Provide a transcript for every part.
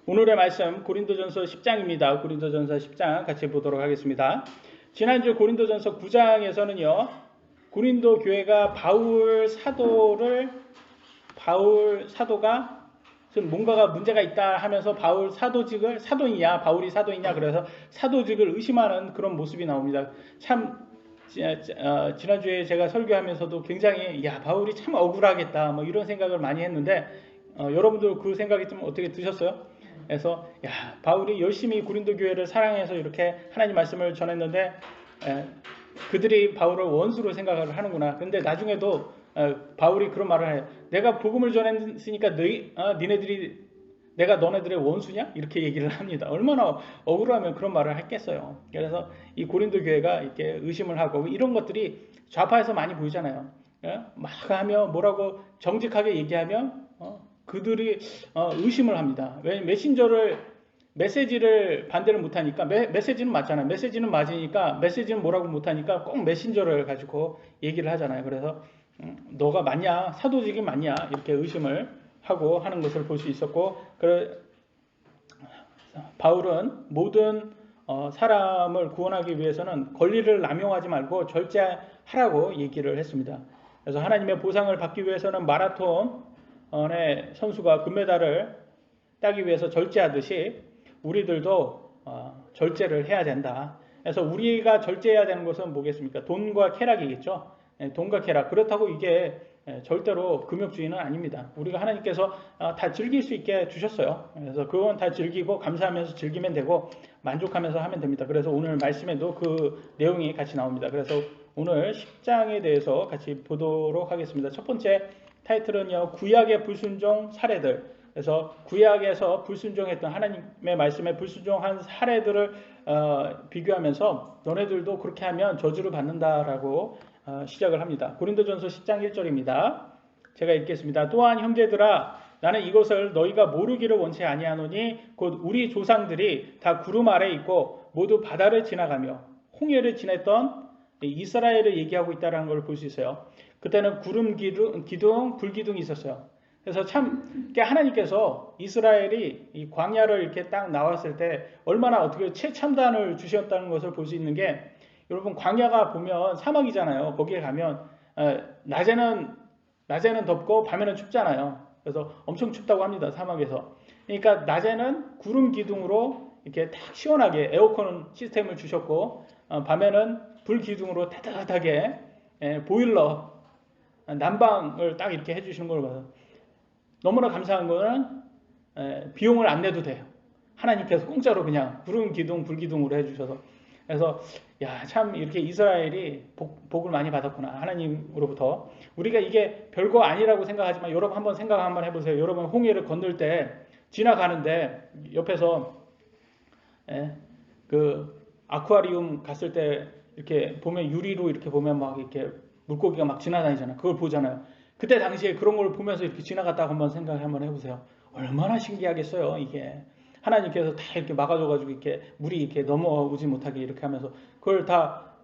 오늘의 말씀 고린도전서 10장입니다. 고린도전서 10장 같이 보도록 하겠습니다. 지난주 고린도전서 9장에서는요. 고린도 교회가 바울 사도가 좀 뭔가가 문제가 있다 하면서 바울 바울이 사도이냐 그래서 사도직을 의심하는 그런 모습이 나옵니다. 참 지난주에 제가 설교하면서도 굉장히 바울이 참 억울하겠다 뭐 이런 생각을 많이 했는데 여러분들 그 생각이 좀 어떻게 드셨어요? 그래서 바울이 열심히 고린도 교회를 사랑해서 이렇게 하나님 말씀을 전했는데 그들이 바울을 원수로 생각을 하는구나. 근데 나중에도 바울이 그런 말을 해요. 내가 복음을 전했으니까 내가 너네들의 원수냐? 이렇게 얘기를 합니다. 얼마나 억울하면 그런 말을 했겠어요. 그래서 이 고린도 교회가 이렇게 의심을 하고 이런 것들이 좌파에서 많이 보이잖아요. 막 하며 뭐라고 정직하게 얘기하면 그들이 의심을 합니다. 왜 메시지를 반대를 못하니까 메시지는 맞잖아요. 메시지는 맞으니까 메시지는 뭐라고 못하니까 꼭 메신저를 가지고 얘기를 하잖아요. 그래서 너가 맞냐? 사도직이 맞냐? 이렇게 의심을 하고 하는 것을 볼 수 있었고 바울은 모든 사람을 구원하기 위해서는 권리를 남용하지 말고 절제하라고 얘기를 했습니다. 그래서 하나님의 보상을 받기 위해서는 마라톤의 선수가 금메달을 따기 위해서 절제하듯이 우리들도 절제를 해야 된다. 그래서 우리가 절제해야 되는 것은 뭐겠습니까? 돈과 쾌락이겠죠. 돈과 쾌락. 그렇다고 이게 절대로 금욕주의는 아닙니다. 우리가 하나님께서 다 즐길 수 있게 주셨어요. 그래서 그건 다 즐기고 감사하면서 즐기면 되고 만족하면서 하면 됩니다. 그래서 오늘 말씀에도 그 내용이 같이 나옵니다. 그래서 오늘 10장에 대해서 같이 보도록 하겠습니다. 첫 번째 타이틀은요. 구약의 불순종 사례들. 그래서 구약에서 불순종했던 하나님의 말씀에 불순종한 사례들을 비교하면서 너네들도 그렇게 하면 저주를 받는다라고 시작을 합니다. 고린도전서 10장 1절입니다. 제가 읽겠습니다. 또한 형제들아 나는 이것을 너희가 모르기를 원치 아니하노니 곧 우리 조상들이 다 구름 아래 있고 모두 바다를 지나가며 홍해를 지냈던 이스라엘을 얘기하고 있다는 걸 볼 수 있어요. 그때는 구름 기둥, 불기둥이 있었어요. 그래서 참 하나님께서 이스라엘이 이 광야를 이렇게 딱 나왔을 때 얼마나 어떻게 최첨단을 주셨다는 것을 볼 수 있는 게 여러분 광야가 보면 사막이잖아요. 거기에 가면 낮에는 덥고 밤에는 춥잖아요. 그래서 엄청 춥다고 합니다. 사막에서. 그러니까 낮에는 구름 기둥으로 이렇게 딱 시원하게 에어컨 시스템을 주셨고 밤에는 불 기둥으로 따뜻하게 보일러 난방을 딱 이렇게 해주시는 걸 봐서 너무나 감사한 거는 비용을 안 내도 돼요. 하나님께서 공짜로 그냥 구름 기둥, 불 기둥으로 해주셔서. 그래서 참 이렇게 이스라엘이 복을 많이 받았구나. 하나님으로부터. 우리가 이게 별거 아니라고 생각하지만 여러분 한번 생각 한번 해보세요. 여러분 홍해를 건널 때 지나가는데 옆에서 그 아쿠아리움 갔을 때 이렇게 보면 유리로 이렇게 보면 막 이렇게 물고기가 막 지나다니잖아요. 그걸 보잖아요. 그때 당시에 그런 걸 보면서 이렇게 지나갔다고 한번 생각 한번 해보세요. 얼마나 신기하겠어요, 이게. 하나님께서 다 이렇게 막아줘가지고 이렇게 물이 이렇게 넘어오지 못하게 이렇게 하면서 그걸 다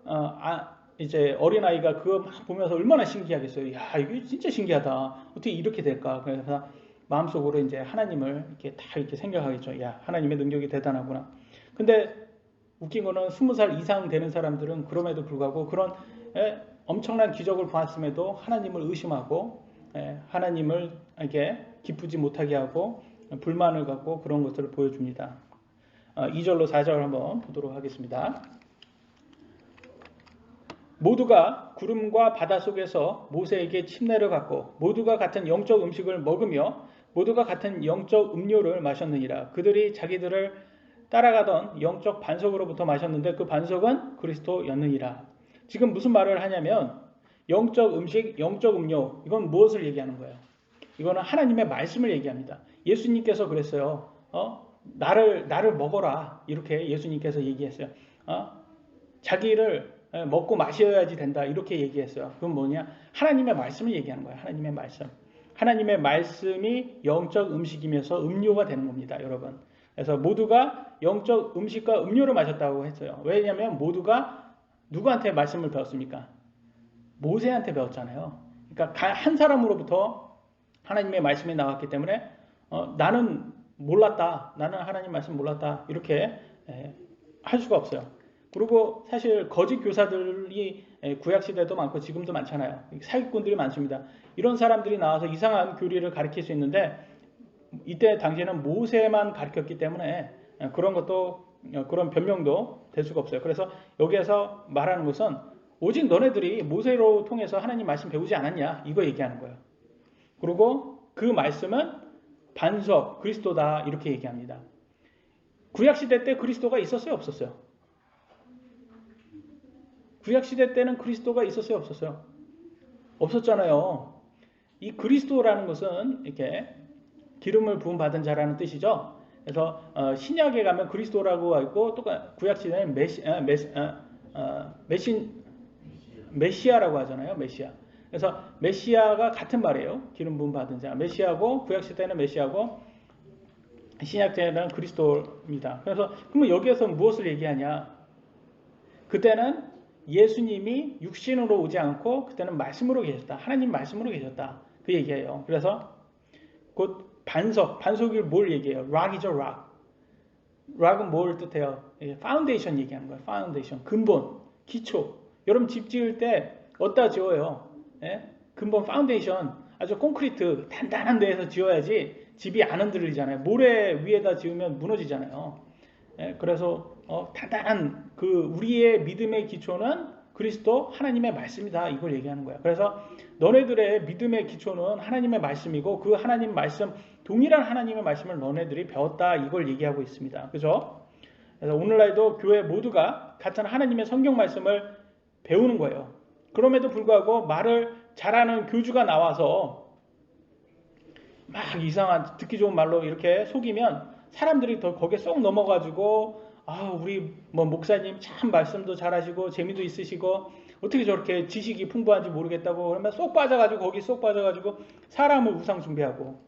이제 어린아이가 그거 막 보면서 얼마나 신기하겠어요. 이게 진짜 신기하다. 어떻게 이렇게 될까? 그래서 마음속으로 이제 하나님을 이렇게 다 이렇게 생각하겠죠. 하나님의 능력이 대단하구나. 근데 웃긴 거는 20살 이상 되는 사람들은 그럼에도 불구하고 그런 엄청난 기적을 보았음에도 하나님을 의심하고 하나님을 이렇게 기쁘지 못하게 하고 불만을 갖고 그런 것들을 보여줍니다. 2절로 4절 한번 보도록 하겠습니다. 모두가 구름과 바다 속에서 모세에게 침례를 받고 모두가 같은 영적 음식을 먹으며 모두가 같은 영적 음료를 마셨느니라. 그들이 자기들을 따라가던 영적 반석으로부터 마셨는데 그 반석은 그리스도였느니라. 지금 무슨 말을 하냐면 영적 음식, 영적 음료 이건 무엇을 얘기하는 거예요? 이거는 하나님의 말씀을 얘기합니다. 예수님께서 그랬어요. 나를 먹어라. 이렇게 예수님께서 얘기했어요. 자기를 먹고 마셔야지 된다. 이렇게 얘기했어요. 그건 뭐냐? 하나님의 말씀을 얘기하는 거예요. 하나님의 말씀. 하나님의 말씀이 영적 음식이면서 음료가 되는 겁니다. 여러분. 그래서 모두가 영적 음식과 음료를 마셨다고 했어요. 왜냐하면 모두가 누구한테 말씀을 배웠습니까? 모세한테 배웠잖아요. 그러니까 한 사람으로부터 하나님의 말씀이 나왔기 때문에 나는 몰랐다. 나는 하나님 말씀 몰랐다. 이렇게 할 수가 없어요. 그리고 사실 거짓 교사들이 구약 시대도 많고 지금도 많잖아요. 사기꾼들이 많습니다. 이런 사람들이 나와서 이상한 교리를 가르칠 수 있는데 이때 당시에는 모세만 가르쳤기 때문에 그런 것도 그런 변명도 될 수가 없어요. 그래서 여기에서 말하는 것은 오직 너네들이 모세로 통해서 하나님 말씀 배우지 않았냐 이거 얘기하는 거예요. 그리고 그 말씀은 반석 그리스도다 이렇게 얘기합니다. 구약시대 때 그리스도가 있었어요 없었어요? 구약시대 때는 그리스도가 있었어요 없었어요? 없었잖아요. 이 그리스도라는 것은 이렇게 기름을 부음 받은 자라는 뜻이죠. 그래서 신약에 가면 그리스도라고 있고 또 구약시대는 메시아라고 하잖아요. 메시아. 그래서 메시아가 같은 말이에요. 기름 부음 받은 자. 메시아고 구약시대는 메시아고 신약시대는 그리스도입니다. 그래서 그러면 여기에서 무엇을 얘기하냐? 그때는 예수님이 육신으로 오지 않고 그때는 말씀으로 계셨다. 하나님 말씀으로 계셨다. 그 얘기예요. 그래서 곧 반석이 뭘 얘기해요? 락이죠, 락. 락은 뭘 뜻해요? 파운데이션 얘기하는 거예요. 파운데이션. 근본, 기초. 여러분 집 지을 때 어디다 지어요? 근본 파운데이션. 아주 콘크리트 단단한 데에서 지어야지 집이 안 흔들리잖아요. 모래 위에다 지으면 무너지잖아요. 그래서 단단한 그 우리의 믿음의 기초는 그리스도 하나님의 말씀이다. 이걸 얘기하는 거야. 그래서 너네들의 믿음의 기초는 하나님의 말씀이고 그 하나님 말씀 동일한 하나님의 말씀을 너네들이 배웠다. 이걸 얘기하고 있습니다. 그죠? 그래서 오늘날도 교회 모두가 같은 하나님의 성경 말씀을 배우는 거예요. 그럼에도 불구하고 말을 잘하는 교주가 나와서 막 이상한 듣기 좋은 말로 이렇게 속이면 사람들이 더 거기에 쏙 넘어가지고 우리 뭐 목사님 참 말씀도 잘하시고 재미도 있으시고 어떻게 저렇게 지식이 풍부한지 모르겠다고 그러면 쏙 빠져가지고 사람을 우상 숭배하고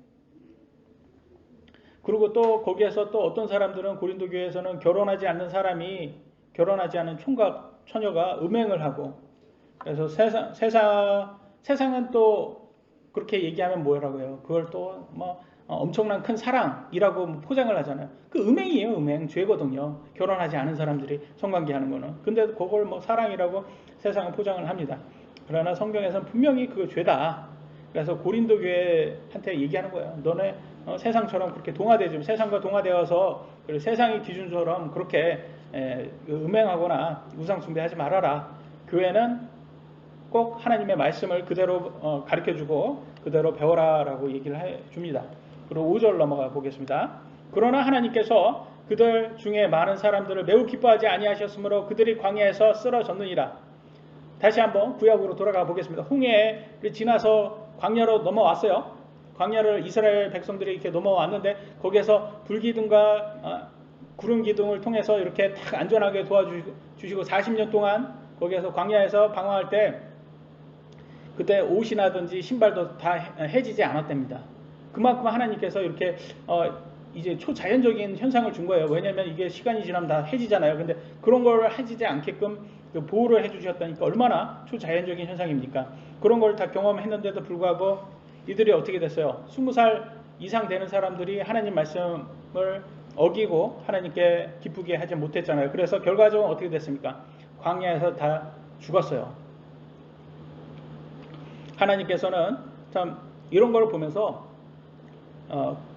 그리고 또 거기에서 또 어떤 사람들은 고린도 교회에서는 결혼하지 않는 총각 처녀가 음행을 하고 그래서 세상은 또 그렇게 얘기하면 뭐라고 해요? 그걸 또 뭐 엄청난 큰 사랑이라고 포장을 하잖아요. 그 음행이에요. 음행. 죄거든요. 결혼하지 않은 사람들이 성관계하는 거는. 근데 그걸 뭐 사랑이라고 세상은 포장을 합니다. 그러나 성경에서는 분명히 그거 죄다. 그래서 고린도 교회한테 얘기하는 거예요. 너네 세상처럼 그렇게 세상과 동화되어서 세상의 기준처럼 그렇게 음행하거나 우상 숭배하지 말아라. 교회는 꼭 하나님의 말씀을 그대로 가르쳐주고 그대로 배워라라고 얘기를 해줍니다. 그리고 5절 넘어가 보겠습니다. 그러나 하나님께서 그들 중에 많은 사람들을 매우 기뻐하지 아니하셨으므로 그들이 광야에서 쓰러졌느니라. 다시 한번 구약으로 돌아가 보겠습니다. 홍해를 지나서 광야로 넘어왔어요. 광야를 이스라엘 백성들이 이렇게 넘어왔는데 거기에서 불기둥과 구름 기둥을 통해서 이렇게 딱 안전하게 도와주시고 40년 동안 거기에서 광야에서 방황할 때 그때 옷이나든지 신발도 다 해지지 않았답니다. 그만큼 하나님께서 이렇게 이제 초자연적인 현상을 준 거예요. 왜냐하면 이게 시간이 지나면 다 해지잖아요. 근데 그런 걸 해지지 않게끔 보호를 해주셨다니까 얼마나 초자연적인 현상입니까? 그런 걸 다 경험했는데도 불구하고 이들이 어떻게 됐어요? 20살 이상 되는 사람들이 하나님 말씀을 어기고 하나님께 기쁘게 하지 못했잖아요. 그래서 결과적으로 어떻게 됐습니까? 광야에서 다 죽었어요. 하나님께서는 참 이런 걸 보면서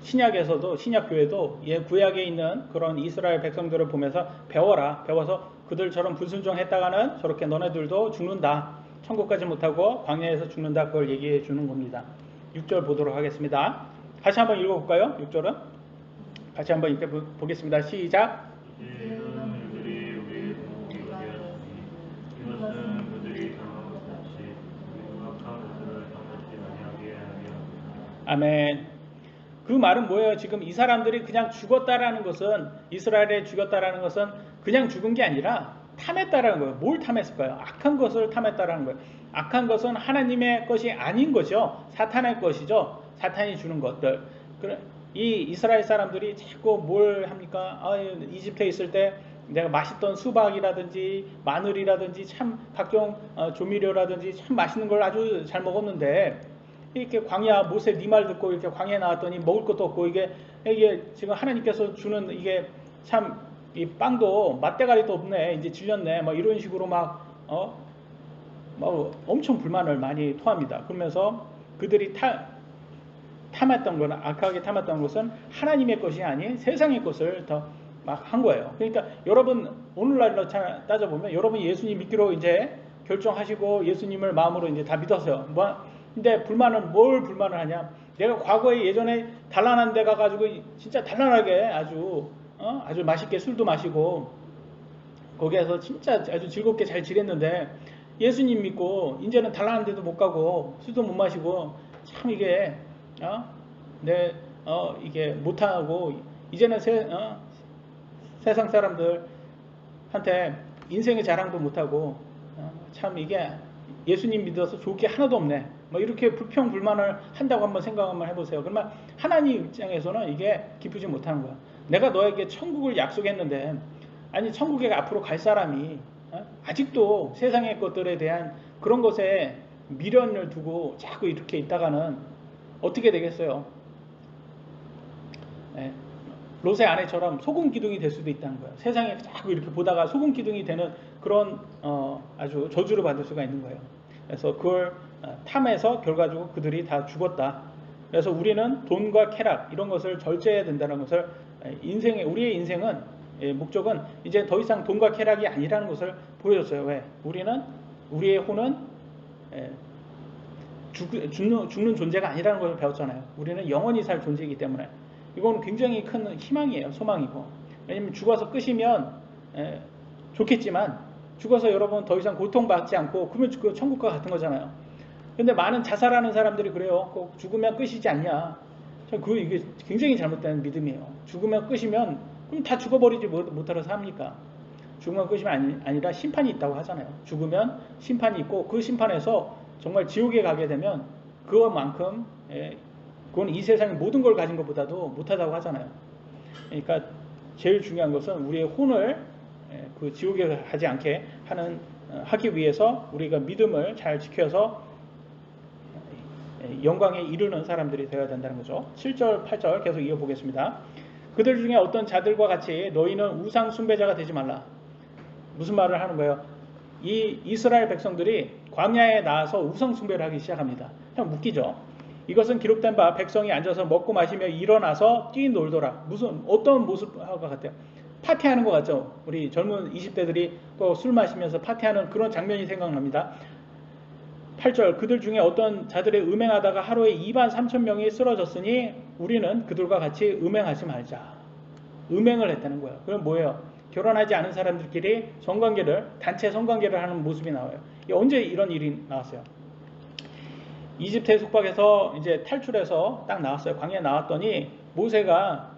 신약에서도 신약교회도 구약에 있는 그런 이스라엘 백성들을 보면서 배워서 그들처럼 불순종했다가는 저렇게 너네들도 죽는다. 천국 가지 못하고 광야에서 죽는다. 그걸 얘기해 주는 겁니다. 6절 보도록 하겠습니다. 다시 한번 읽어볼까요? 6절은 같이 한번 읽어 보겠습니다. 시작. 아멘. 그 말은 뭐예요? 지금 이 사람들이 그냥 죽었다라는 것은 이스라엘에 죽였다라는 것은 그냥 죽은 게 아니라 탐했다라는 거예요. 뭘 탐했을까요? 악한 것을 탐했다라는 거예요. 악한 것은 하나님의 것이 아닌 거죠. 사탄의 것이죠. 사탄이 주는 것들. 이 이스라엘 사람들이 자꾸 뭘 합니까? 이집트에 있을 때 내가 맛있던 수박이라든지 마늘이라든지 참 각종 조미료라든지 참 맛있는 걸 아주 잘 먹었는데 이렇게 광야 모세 네 말 듣고 이렇게 광야에 나왔더니 먹을 것도 없고 이게 지금 하나님께서 주는 이게 참 이 빵도 맛대가리도 없네 이제 질렸네 뭐 이런 식으로 막 엄청 불만을 많이 토합니다. 그러면서 그들이 탐했던 거는 악하게 탐했던 것은 하나님의 것이 아닌 세상의 것을 더 막 한 거예요. 그러니까 여러분 오늘날로 따져보면 여러분 예수님 믿기로 이제 결정하시고 예수님을 마음으로 이제 다 믿었어요. 근데 뭘 불만을 하냐? 내가 과거에 예전에 단란한 데 가가지고 진짜 단란하게 아주 맛있게 술도 마시고 거기에서 진짜 아주 즐겁게 잘 지냈는데 예수님 믿고 이제는 단란한 데도 못 가고 술도 못 마시고 참 이게 이게 못하고 이제는 세상 사람들한테 인생의 자랑도 못하고 참 이게 예수님 믿어서 좋을 게 하나도 없네 뭐 이렇게 불평불만을 한다고 한번 생각 한번 해보세요. 그러면 하나님 입장에서는 이게 기쁘지 못하는 거야. 내가 너에게 천국을 약속했는데 아니 천국에 앞으로 갈 사람이 아직도 세상의 것들에 대한 그런 것에 미련을 두고 자꾸 이렇게 있다가는 어떻게 되겠어요? 롯의 아내처럼 소금 기둥이 될 수도 있다는 거예요. 세상에 자꾸 이렇게 보다가 소금 기둥이 되는 그런 아주 저주를 받을 수가 있는 거예요. 그래서 그걸 탐해서 결과적으로 그들이 다 죽었다. 그래서 우리는 돈과 쾌락 이런 것을 절제해야 된다는 것을 우리의 인생은 목적은 이제 더 이상 돈과 쾌락이 아니라는 것을 보여줬어요. 왜? 우리의 혼은 죽는 존재가 아니라는 것을 배웠잖아요. 우리는 영원히 살 존재이기 때문에 이건 굉장히 큰 희망이에요. 소망이고. 왜냐면 죽어서 끝이면 좋겠지만 죽어서 여러분 더 이상 고통받지 않고 그러면 그 천국과 같은 거잖아요. 근데 많은 자살하는 사람들이 그래요. 꼭 죽으면 끝이지 않냐. 이게 굉장히 잘못된 믿음이에요. 죽으면 끝이면 그럼 다 죽어버리지 못하러 삽니까? 죽으면 끝이 아니라 심판이 있다고 하잖아요. 죽으면 심판이 있고 그 심판에서 정말 지옥에 가게 되면 그것만큼 그건 이 세상의 모든 걸 가진 것보다도 못하다고 하잖아요. 그러니까 제일 중요한 것은 우리의 혼을 그 지옥에 가지 않게 하기 위해서 우리가 믿음을 잘 지켜서 영광에 이르는 사람들이 되어야 된다는 거죠. 7절, 8절 계속 이어보겠습니다. 그들 중에 어떤 자들과 같이 너희는 우상 숭배자가 되지 말라. 무슨 말을 하는 거예요? 이 이스라엘 백성들이 광야에 나와서 우상 숭배를 하기 시작합니다. 참 웃기죠. 이것은 기록된 바 백성이 앉아서 먹고 마시며 일어나서 뛰놀더라. 어떤 모습과 같아요? 파티하는 것 같죠? 우리 젊은 20대들이 또 술 마시면서 파티하는 그런 장면이 생각납니다. 8절 그들 중에 어떤 자들의 음행하다가 하루에 2만 3천 명이 쓰러졌으니 우리는 그들과 같이 음행하지 말자. 음행을 했다는 거예요. 그럼 뭐예요? 결혼하지 않은 사람들끼리 단체 성관계를 하는 모습이 나와요. 언제 이런 일이 나왔어요? 이집트의 속박에서 이제 탈출해서 딱 나왔어요. 광야에 나왔더니 모세가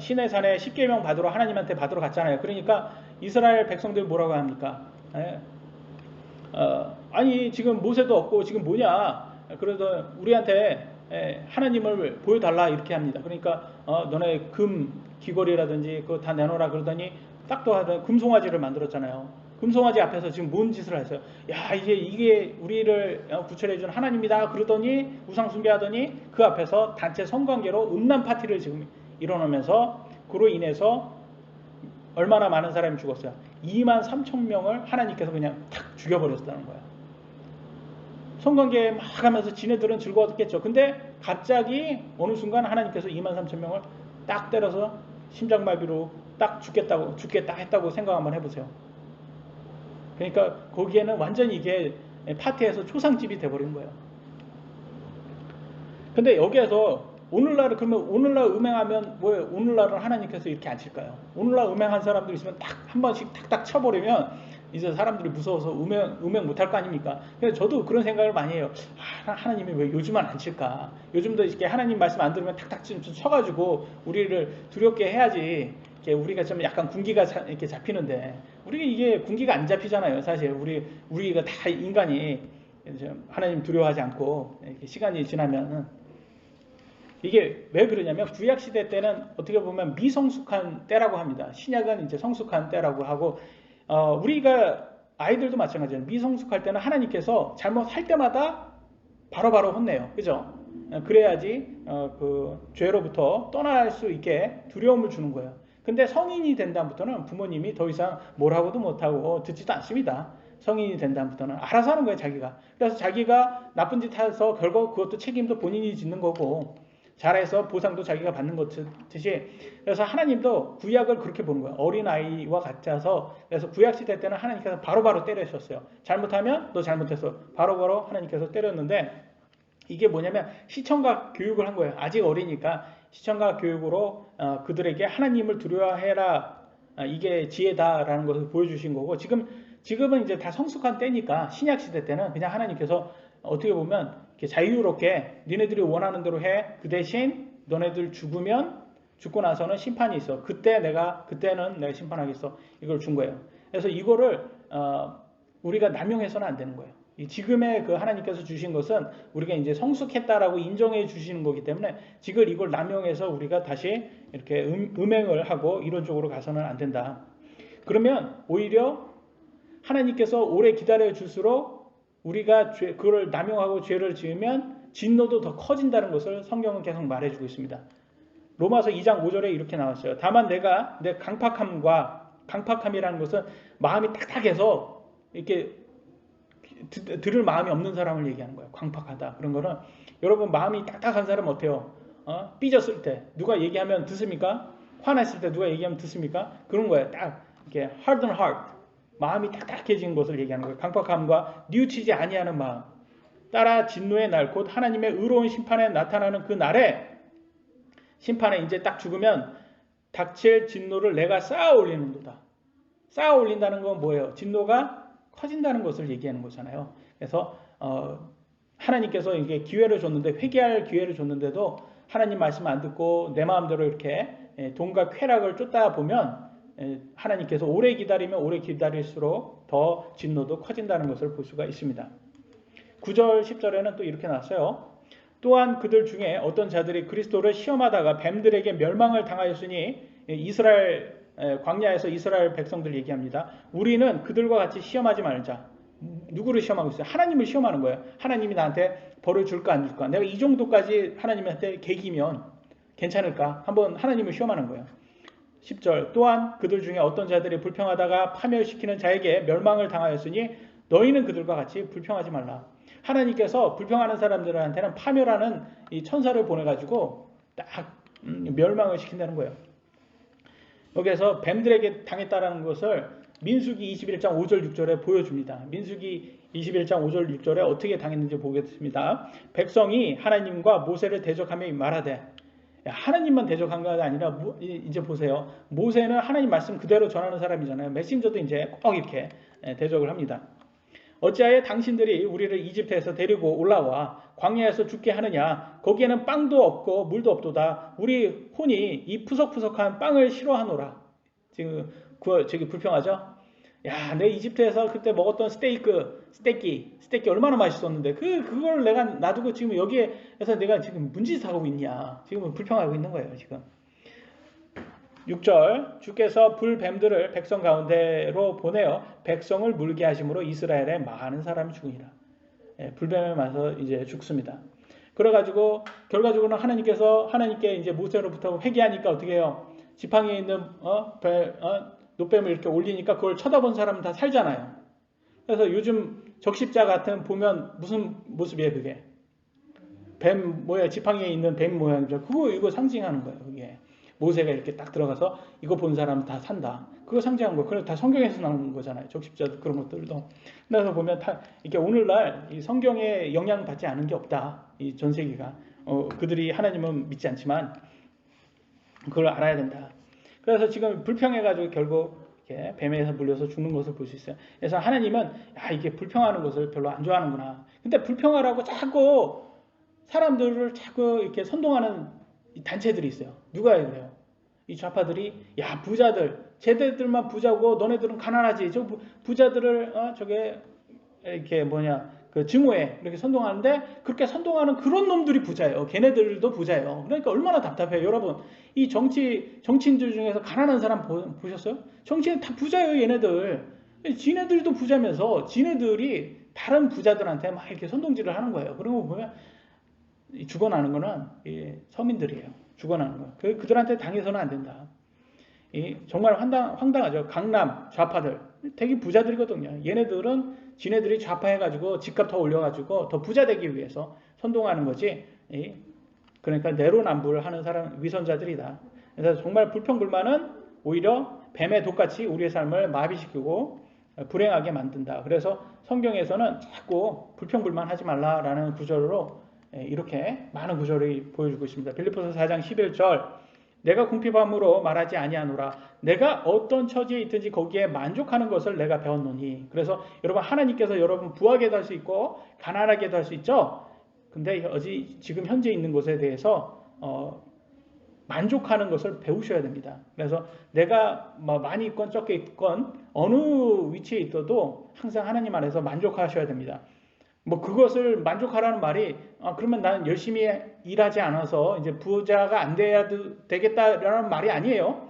시내산에 십계명 받으러 하나님한테 받으러 갔잖아요. 그러니까 이스라엘 백성들 뭐라고 합니까? 아니 지금 모세도 없고 지금 뭐냐? 그래서 우리한테 하나님을 보여달라 이렇게 합니다. 그러니까 너네 금 귀걸이라든지 그거 다 내놓으라 그러더니 딱도 하던 금송아지를 만들었잖아요. 금송아지 앞에서 지금 뭔 짓을 했어요? 야 이게 우리를 구출해준 하나님이다 그러더니 우상 숭배하더니 그 앞에서 단체 성관계로 음란 파티를 지금 일어나면서 그로 인해서 얼마나 많은 사람이 죽었어요? 2만 3천 명을 하나님께서 그냥 탁 죽여버렸다는 거예요. 성관계 막 하면서 지네들은 즐거웠겠죠. 근데 갑자기 어느 순간 하나님께서 2만 3천 명을 딱 때려서 심장마비로 딱 죽겠다 했다고 생각 한번 해보세요. 그러니까 거기에는 완전히 이게 파티에서 초상집이 돼버린 거예요. 근데 여기에서 그러면 오늘날 음행하면 뭐예요? 오늘날은 하나님께서 이렇게 안 칠까요? 오늘날 음행한 사람들 있으면 딱 한 번씩 탁탁 쳐버리면 이제 사람들이 무서워서 음행 못할 거 아닙니까? 그래서 저도 그런 생각을 많이 해요. 하나님이 왜 요즘은 안 칠까? 요즘도 이렇게 하나님 말씀 안 들으면 탁탁 좀 쳐가지고 우리를 두렵게 해야지. 우리가 좀 약간 군기가 이렇게 잡히는데 우리가 이게 군기가 안 잡히잖아요. 사실 우리가 다 인간이 하나님 두려워하지 않고 이렇게 시간이 지나면은 이게 왜 그러냐면 구약 시대 때는 어떻게 보면 미성숙한 때라고 합니다. 신약은 이제 성숙한 때라고 하고 우리가 아이들도 마찬가지예요. 미성숙할 때는 하나님께서 잘못할 때마다 바로바로 혼내요. 그죠? 그래야지 그 죄로부터 떠날 수 있게 두려움을 주는 거예요. 근데 성인이 된 다음부터는 부모님이 더 이상 뭐라고도 못하고 듣지도 않습니다. 성인이 된 다음부터는 알아서 하는 거예요, 자기가. 그래서 자기가 나쁜 짓 해서 결국 그것도 책임도 본인이 짓는 거고, 잘해서 보상도 자기가 받는 것듯이. 그래서 하나님도 구약을 그렇게 보는 거예요. 어린아이와 같아서. 그래서 구약시대 때는 하나님께서 바로바로 때리셨어요. 잘못하면 너 잘못했어. 바로바로 하나님께서 때렸는데, 이게 뭐냐면 시청각 교육을 한 거예요. 아직 어리니까 시청각 교육으로 그들에게 하나님을 두려워해라, 이게 지혜다라는 것을 보여주신 거고, 지금은 이제 다 성숙한 때니까, 신약 시대 때는 그냥 하나님께서 어떻게 보면 이렇게 자유롭게 니네들이 원하는 대로 해. 그 대신 너네들 죽고 나서는 심판이 있어. 그때는 내가 심판하겠어. 이걸 준 거예요. 그래서 이거를 우리가 남용해서는 안 되는 거예요. 지금의 그 하나님께서 주신 것은 우리가 이제 성숙했다라고 인정해 주시는 거기 때문에 지금 이걸 남용해서 우리가 다시 이렇게 음행을 하고 이런 쪽으로 가서는 안 된다. 그러면 오히려 하나님께서 오래 기다려 줄수록 우리가 그걸 남용하고 죄를 지으면 진노도 더 커진다는 것을 성경은 계속 말해주고 있습니다. 로마서 2장 5절에 이렇게 나왔어요. 다만 내가 내 강팍함이라는 것은 마음이 딱딱해서 이렇게 들을 마음이 없는 사람을 얘기하는 거예요. 광팍하다. 그런 거는 여러분 마음이 딱딱한 사람 어때요? 삐졌을 때 누가 얘기하면 듣습니까? 화났을 때 누가 얘기하면 듣습니까? 그런 거예요. 딱 이렇게 hardened heart. 마음이 딱딱해진 것을 얘기하는 거예요. 강팍함과 뉘우치지 아니하는 마음. 따라 진노의 날, 곧 하나님의 의로운 심판에 나타나는 그 날에, 심판에 이제 딱 죽으면 닥칠 진노를 내가 쌓아 올리는도다. 쌓아 올린다는 건 뭐예요? 진노가 커진다는 것을 얘기하는 거잖아요. 그래서 하나님께서 이게 기회를 줬는데, 회개할 기회를 줬는데도 하나님 말씀 안 듣고 내 마음대로 이렇게 돈과 쾌락을 쫓다 보면 하나님께서 오래 기다리면 오래 기다릴수록 더 진노도 커진다는 것을 볼 수가 있습니다. 9절 10절에는 또 이렇게 나왔어요. 또한 그들 중에 어떤 자들이 그리스도를 시험하다가 뱀들에게 멸망을 당하였으니, 이스라엘 광야에서 이스라엘 백성들 얘기합니다. 우리는 그들과 같이 시험하지 말자. 누구를 시험하고 있어요? 하나님을 시험하는 거예요. 하나님이 나한테 벌을 줄까 안 줄까? 내가 이 정도까지 하나님한테 개기면 괜찮을까? 한번 하나님을 시험하는 거예요. 10절 또한 그들 중에 어떤 자들이 불평하다가 파멸시키는 자에게 멸망을 당하였으니 너희는 그들과 같이 불평하지 말라. 하나님께서 불평하는 사람들한테는 파멸하는 이 천사를 보내가지고 딱 멸망을 시킨다는 거예요. 여기에서 뱀들에게 당했다는 것을 민수기 21장 5절 6절에 보여줍니다. 민수기 21장 5절 6절에 어떻게 당했는지 보겠습니다. 백성이 하나님과 모세를 대적하며 말하되, 하나님만 대적한 게 아니라 이제 보세요. 모세는 하나님 말씀 그대로 전하는 사람이잖아요. 메신저도 이제 꼭 이렇게 대적을 합니다. 어찌하여 당신들이 우리를 이집트에서 데리고 올라와 광야에서 죽게 하느냐? 거기에는 빵도 없고 물도 없도다. 우리 혼이 이 푸석푸석한 빵을 싫어하노라. 지금 저기 불평하죠? 야, 내 이집트에서 그때 먹었던 스테이키 얼마나 맛있었는데 그걸 내가 놔두고 지금 여기에서 내가 지금 문짓하고 있냐? 지금 불평하고 있는 거예요, 지금. 6절 주께서 불뱀들을 백성 가운데로 보내어 백성을 물게 하심으로 이스라엘에 많은 사람이 죽으니라. 불뱀에 맞서 이제 죽습니다. 그래가지고 결과적으로는 하나님께 이제 모세로부터 회개하니까 어떻게 해요? 지팡이에 있는 노뱀을 이렇게 올리니까 그걸 쳐다본 사람은 다 살잖아요. 그래서 요즘 적십자 같은 보면 무슨 모습이에요, 그게? 뱀 모양, 지팡이에 있는 뱀 모양이죠. 이거 상징하는 거예요, 그게. 모세가 이렇게 딱 들어가서 이거 본 사람 다 산다. 그거 상징한 거예요. 그래서 다 성경에서 나오는 거잖아요. 적십자 그런 것들도. 그래서 보면 다 이렇게 오늘날 이 성경에 영향받지 않은 게 없다. 이 전 세계가. 그들이 하나님은 믿지 않지만 그걸 알아야 된다. 그래서 지금 불평해가지고 결국 이렇게 뱀에서 물려서 죽는 것을 볼 수 있어요. 그래서 하나님은 이게 불평하는 것을 별로 안 좋아하는구나. 근데 불평하라고 자꾸 사람들을 자꾸 이렇게 선동하는 단체들이 있어요. 누가 그래요? 이 좌파들이 부자들, 쟤네들만 부자고 너네들은 가난하지. 저 부자들을 저게 이렇게 그 증오해 이렇게 선동하는데, 그렇게 선동하는 그런 놈들이 부자예요. 걔네들도 부자예요. 그러니까 얼마나 답답해요, 여러분. 이 정치인들 중에서 가난한 사람 보셨어요? 정치인 다 부자예요, 얘네들. 지네들도 부자면서 지네들이 다른 부자들한테 막 이렇게 선동질을 하는 거예요. 그런 거 보면 죽어나는 거는 서민들이에요. 죽어나는 거. 그들한테 당해서는 안 된다. 정말 황당하죠. 강남 좌파들 되게 부자들이거든요. 얘네들은 지네들이 좌파해가지고 집값 더 올려가지고 더 부자 되기 위해서 선동하는 거지. 그러니까 내로남불 하는 사람 위선자들이다. 그래서 정말 불평불만은 오히려 뱀의 독같이 우리의 삶을 마비시키고 불행하게 만든다. 그래서 성경에서는 자꾸 불평불만 하지 말라라는 구절로 이렇게 많은 구절이 보여주고 있습니다. 빌립보서 4장 11절 내가 궁핍함으로 말하지 아니하노라. 내가 어떤 처지에 있든지 거기에 만족하는 것을 내가 배웠노니. 그래서 여러분 하나님께서 여러분 부하게도 할 수 있고 가난하게도 할 수 있죠. 근데 지금 현재 있는 것에 대해서 만족하는 것을 배우셔야 됩니다. 그래서 내가 많이 있건 적게 있건 어느 위치에 있어도 항상 하나님 안에서 만족하셔야 됩니다. 그것을 만족하라는 말이 그러면 나는 열심히 일하지 않아서 이제 부자가 안 돼야 되겠다라는 말이 아니에요.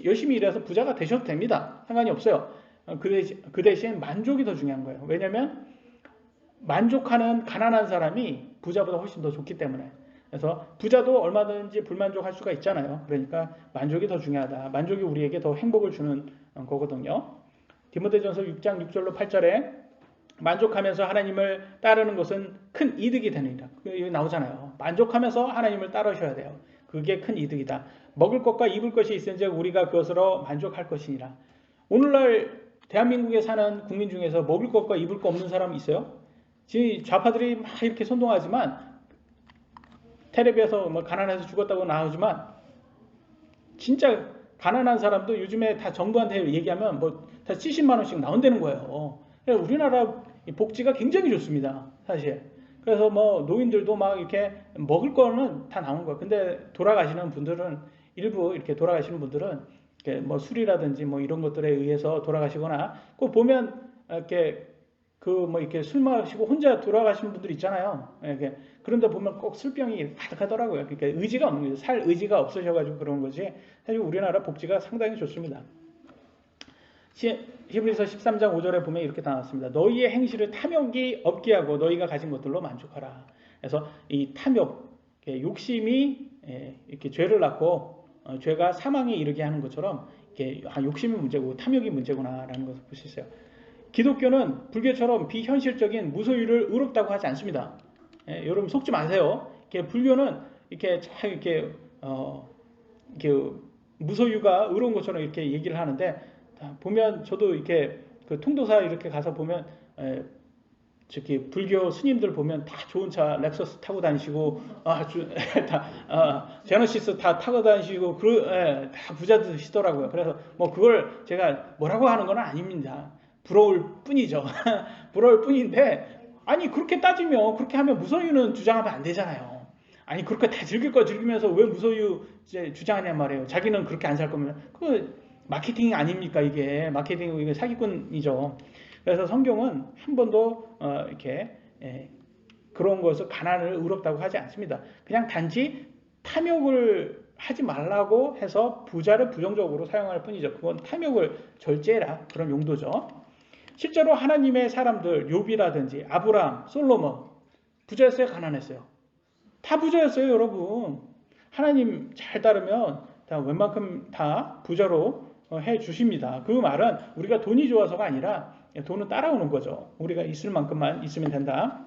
열심히 일해서 부자가 되셔도 됩니다. 상관이 없어요. 그 대신 만족이 더 중요한 거예요. 왜냐하면 만족하는 가난한 사람이 부자보다 훨씬 더 좋기 때문에. 그래서 부자도 얼마든지 불만족할 수가 있잖아요. 그러니까 만족이 더 중요하다. 만족이 우리에게 더 행복을 주는 거거든요. 디모데전서 6장 6절로 8절에 만족하면서 하나님을 따르는 것은 큰 이득이 되느니라. 여기 나오잖아요. 만족하면서 하나님을 따르셔야 돼요. 그게 큰 이득이다. 먹을 것과 입을 것이 있은즉 우리가 그것으로 만족할 것이니라. 오늘날 대한민국에 사는 국민 중에서 먹을 것과 입을 것 없는 사람 있어요? 지금 좌파들이 막 이렇게 선동하지만 텔레비에서 가난해서 죽었다고 나오지만 진짜 가난한 사람도 요즘에 다 정부한테 얘기하면 다 70만 원씩 나온다는 거예요. 우리나라 복지가 굉장히 좋습니다, 사실. 그래서 노인들도 막 이렇게 먹을 거는 다 나온 거예요. 근데 돌아가시는 분들은 일부 이렇게 돌아가시는 분들은 이렇게 술이라든지 이런 것들에 의해서 돌아가시거나 꼭 보면 이렇게 이렇게 술 마시고 혼자 돌아가시는 분들 있잖아요. 이렇게 그런데 보면 꼭 술병이 가득하더라고요. 그러니까 의지가 없는 거죠. 살 의지가 없으셔가지고 그런 거지. 사실 우리나라 복지가 상당히 좋습니다. 히브리서 13장 5절에 보면 이렇게 나왔습니다. 너희의 행실을 탐욕이 없게 하고 너희가 가진 것들로 만족하라. 그래서 이 탐욕, 욕심이 이렇게 죄를 낳고 죄가 사망에 이르게 하는 것처럼 이렇게 욕심이 문제고 탐욕이 문제구나라는 것을 볼 수 있어요. 기독교는 불교처럼 비현실적인 무소유를 의롭다고 하지 않습니다. 여러분 속지 마세요. 불교는 이렇게 무소유가 의로운 것처럼 이렇게 얘기를 하는데 보면 저도 이렇게 통도사 이렇게 가서 보면 저기 불교 스님들 보면 다 좋은 차 렉서스 타고 다니시고 제너시스 다 타고 다니시고 다 부자들이시더라고요. 그래서 그걸 제가 뭐라고 하는 건 아닙니다. 부러울 뿐이죠. 부러울 뿐인데 아니 그렇게 따지면 그렇게 하면 무소유는 주장하면 안 되잖아요. 아니 그렇게 다 즐길 거 즐기면서 왜 무소유 주장하냐 말이에요. 자기는 그렇게 안 살 거면 그 마케팅 아닙니까? 이게 마케팅 이게 사기꾼이죠. 그래서 성경은 한 번도 이렇게 그런 것을 가난을 의롭다고 하지 않습니다. 그냥 단지 탐욕을 하지 말라고 해서 부자를 부정적으로 사용할 뿐이죠. 그건 탐욕을 절제해라 그런 용도죠. 실제로 하나님의 사람들 욥이라든지 아브라함, 솔로몬 부자였어요? 가난했어요? 다 부자였어요, 여러분. 하나님 잘 따르면 다 웬만큼 다 부자로 해 주십니다. 그 말은 우리가 돈이 좋아서가 아니라 돈은 따라오는 거죠. 우리가 있을 만큼만 있으면 된다.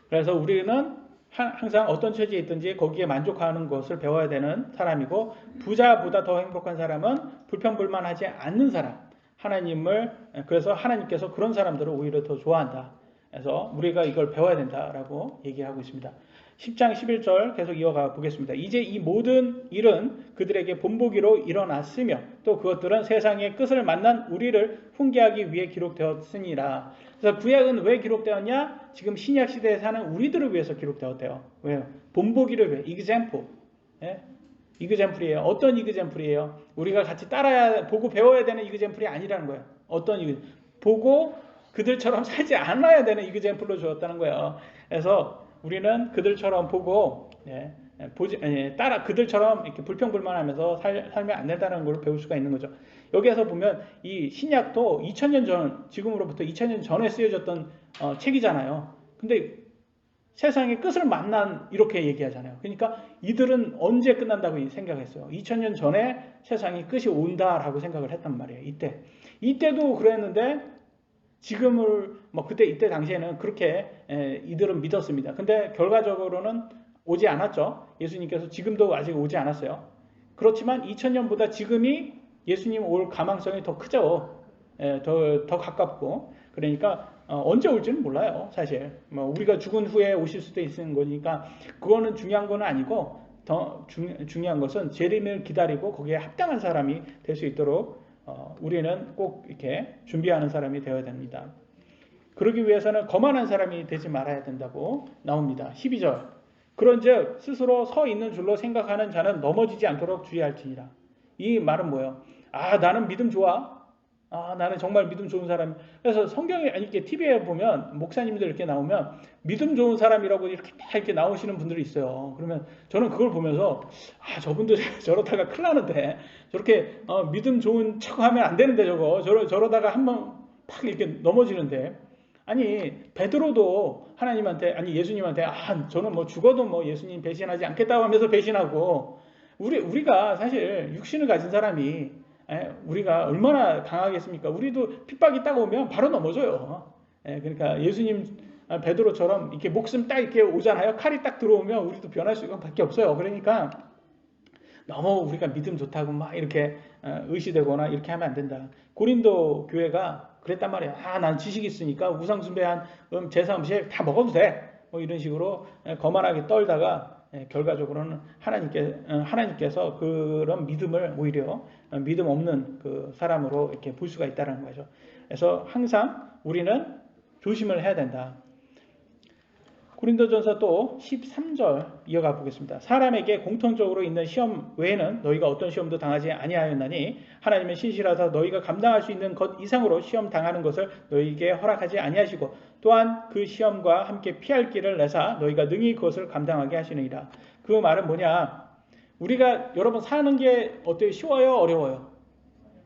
그래서 우리는 항상 어떤 처지에 있든지 거기에 만족하는 것을 배워야 되는 사람이고 부자보다 더 행복한 사람은 불평불만하지 않는 사람. 그래서 하나님께서 그런 사람들을 오히려 더 좋아한다. 그래서 우리가 이걸 배워야 된다라고 얘기하고 있습니다. 10장 11절 계속 이어가 보겠습니다. 이제 이 모든 일은 그들에게 본보기로 일어났으며 또 그것들은 세상의 끝을 만난 우리를 훈계하기 위해 기록되었으니라. 그래서 구약은 왜 기록되었냐? 지금 신약 시대에 사는 우리들을 위해서 기록되었대요. 왜요? 본보기를 위해. example. 이그젠플이에요. 어떤 이그젠플이에요? 우리가 같이 보고 배워야 되는 이그젠플이 아니라는 거예요. 보고 그들처럼 살지 않아야 되는 이그젠플로 주었다는 거예요. 그래서 우리는 그들처럼 보고 그들처럼 이렇게 불평불만하면서 살면 안 된다는 걸 배울 수가 있는 거죠. 여기에서 보면 이 신약도 2000년 전, 지금으로부터 2000년 전에 쓰여졌던 책이잖아요. 근데 세상의 끝을 만난 이렇게 얘기하잖아요. 그러니까 이들은 언제 끝난다고 생각했어요. 2000년 전에 세상이 끝이 온다라고 생각을 했단 말이에요. 이때도 그랬는데 지금을 뭐 그때 이때 당시에는 그렇게 이들은 믿었습니다. 근데 결과적으로는 오지 않았죠. 예수님께서 지금도 아직 오지 않았어요. 그렇지만 2000년보다 지금이 예수님 올 가망성이 더 크죠. 더 가깝고. 그러니까 언제 올지는 몰라요. 사실 뭐 우리가 죽은 후에 오실 수도 있는 거니까 그거는 중요한 건 아니고 더 중요한 것은 재림을 기다리고 거기에 합당한 사람이 될 수 있도록 우리는 꼭 이렇게 준비하는 사람이 되어야 됩니다. 그러기 위해서는 거만한 사람이 되지 말아야 된다고 나옵니다. 12절 그런즉 스스로 서 있는 줄로 생각하는 자는 넘어지지 않도록 주의할지니라. 이 말은 뭐예요? 나는 믿음 좋아. 나는 정말 믿음 좋은 사람. 그래서 성경에, 이렇게 TV에 보면, 목사님들 이렇게 나오면, 믿음 좋은 사람이라고 이렇게 막 이렇게 나오시는 분들이 있어요. 그러면 저는 그걸 보면서, 저분들 저러다가 큰일 나는데, 저렇게, 믿음 좋은 척 하면 안 되는데, 저러다가 한번 팍 이렇게 넘어지는데, 베드로도 예수님한테, 저는 뭐 죽어도 뭐 예수님 배신하지 않겠다고 하면서 배신하고, 우리가 사실 육신을 가진 사람이 우리가 얼마나 강하겠습니까? 우리도 핍박이 딱 오면 바로 넘어져요. 그러니까 예수님 베드로처럼 이렇게 목숨 딱 이렇게 오잖아요. 칼이 딱 들어오면 우리도 변할 수밖에 없어요. 그러니까 너무 우리가 믿음 좋다고 막 이렇게 의시되거나 이렇게 하면 안 된다. 고린도 교회가 그랬단 말이야. 난 지식이 있으니까 우상 숭배한 제사 음식 다 먹어도 돼. 뭐 이런 식으로 거만하게 떨다가 결과적으로는 하나님께서 그런 믿음을 오히려 믿음 없는 그 사람으로 이렇게 볼 수가 있다는 거죠. 그래서 항상 우리는 조심을 해야 된다. 고린도전서 또 13절 이어가 보겠습니다. 사람에게 공통적으로 있는 시험 외에는 너희가 어떤 시험도 당하지 아니하였나니 하나님은 신실하사 너희가 감당할 수 있는 것 이상으로 시험 당하는 것을 너희에게 허락하지 아니하시고 또한 그 시험과 함께 피할 길을 내사 너희가 능히 그것을 감당하게 하시느니라. 그 말은 뭐냐? 우리가 여러분 사는 게 어때요? 쉬워요? 어려워요?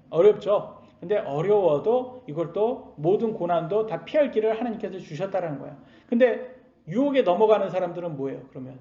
어렵죠. 근데 어려워도 이걸 또 모든 고난도 다 피할 길을 하나님께서 주셨다는 거예요. 근데 유혹에 넘어가는 사람들은 뭐예요? 그러면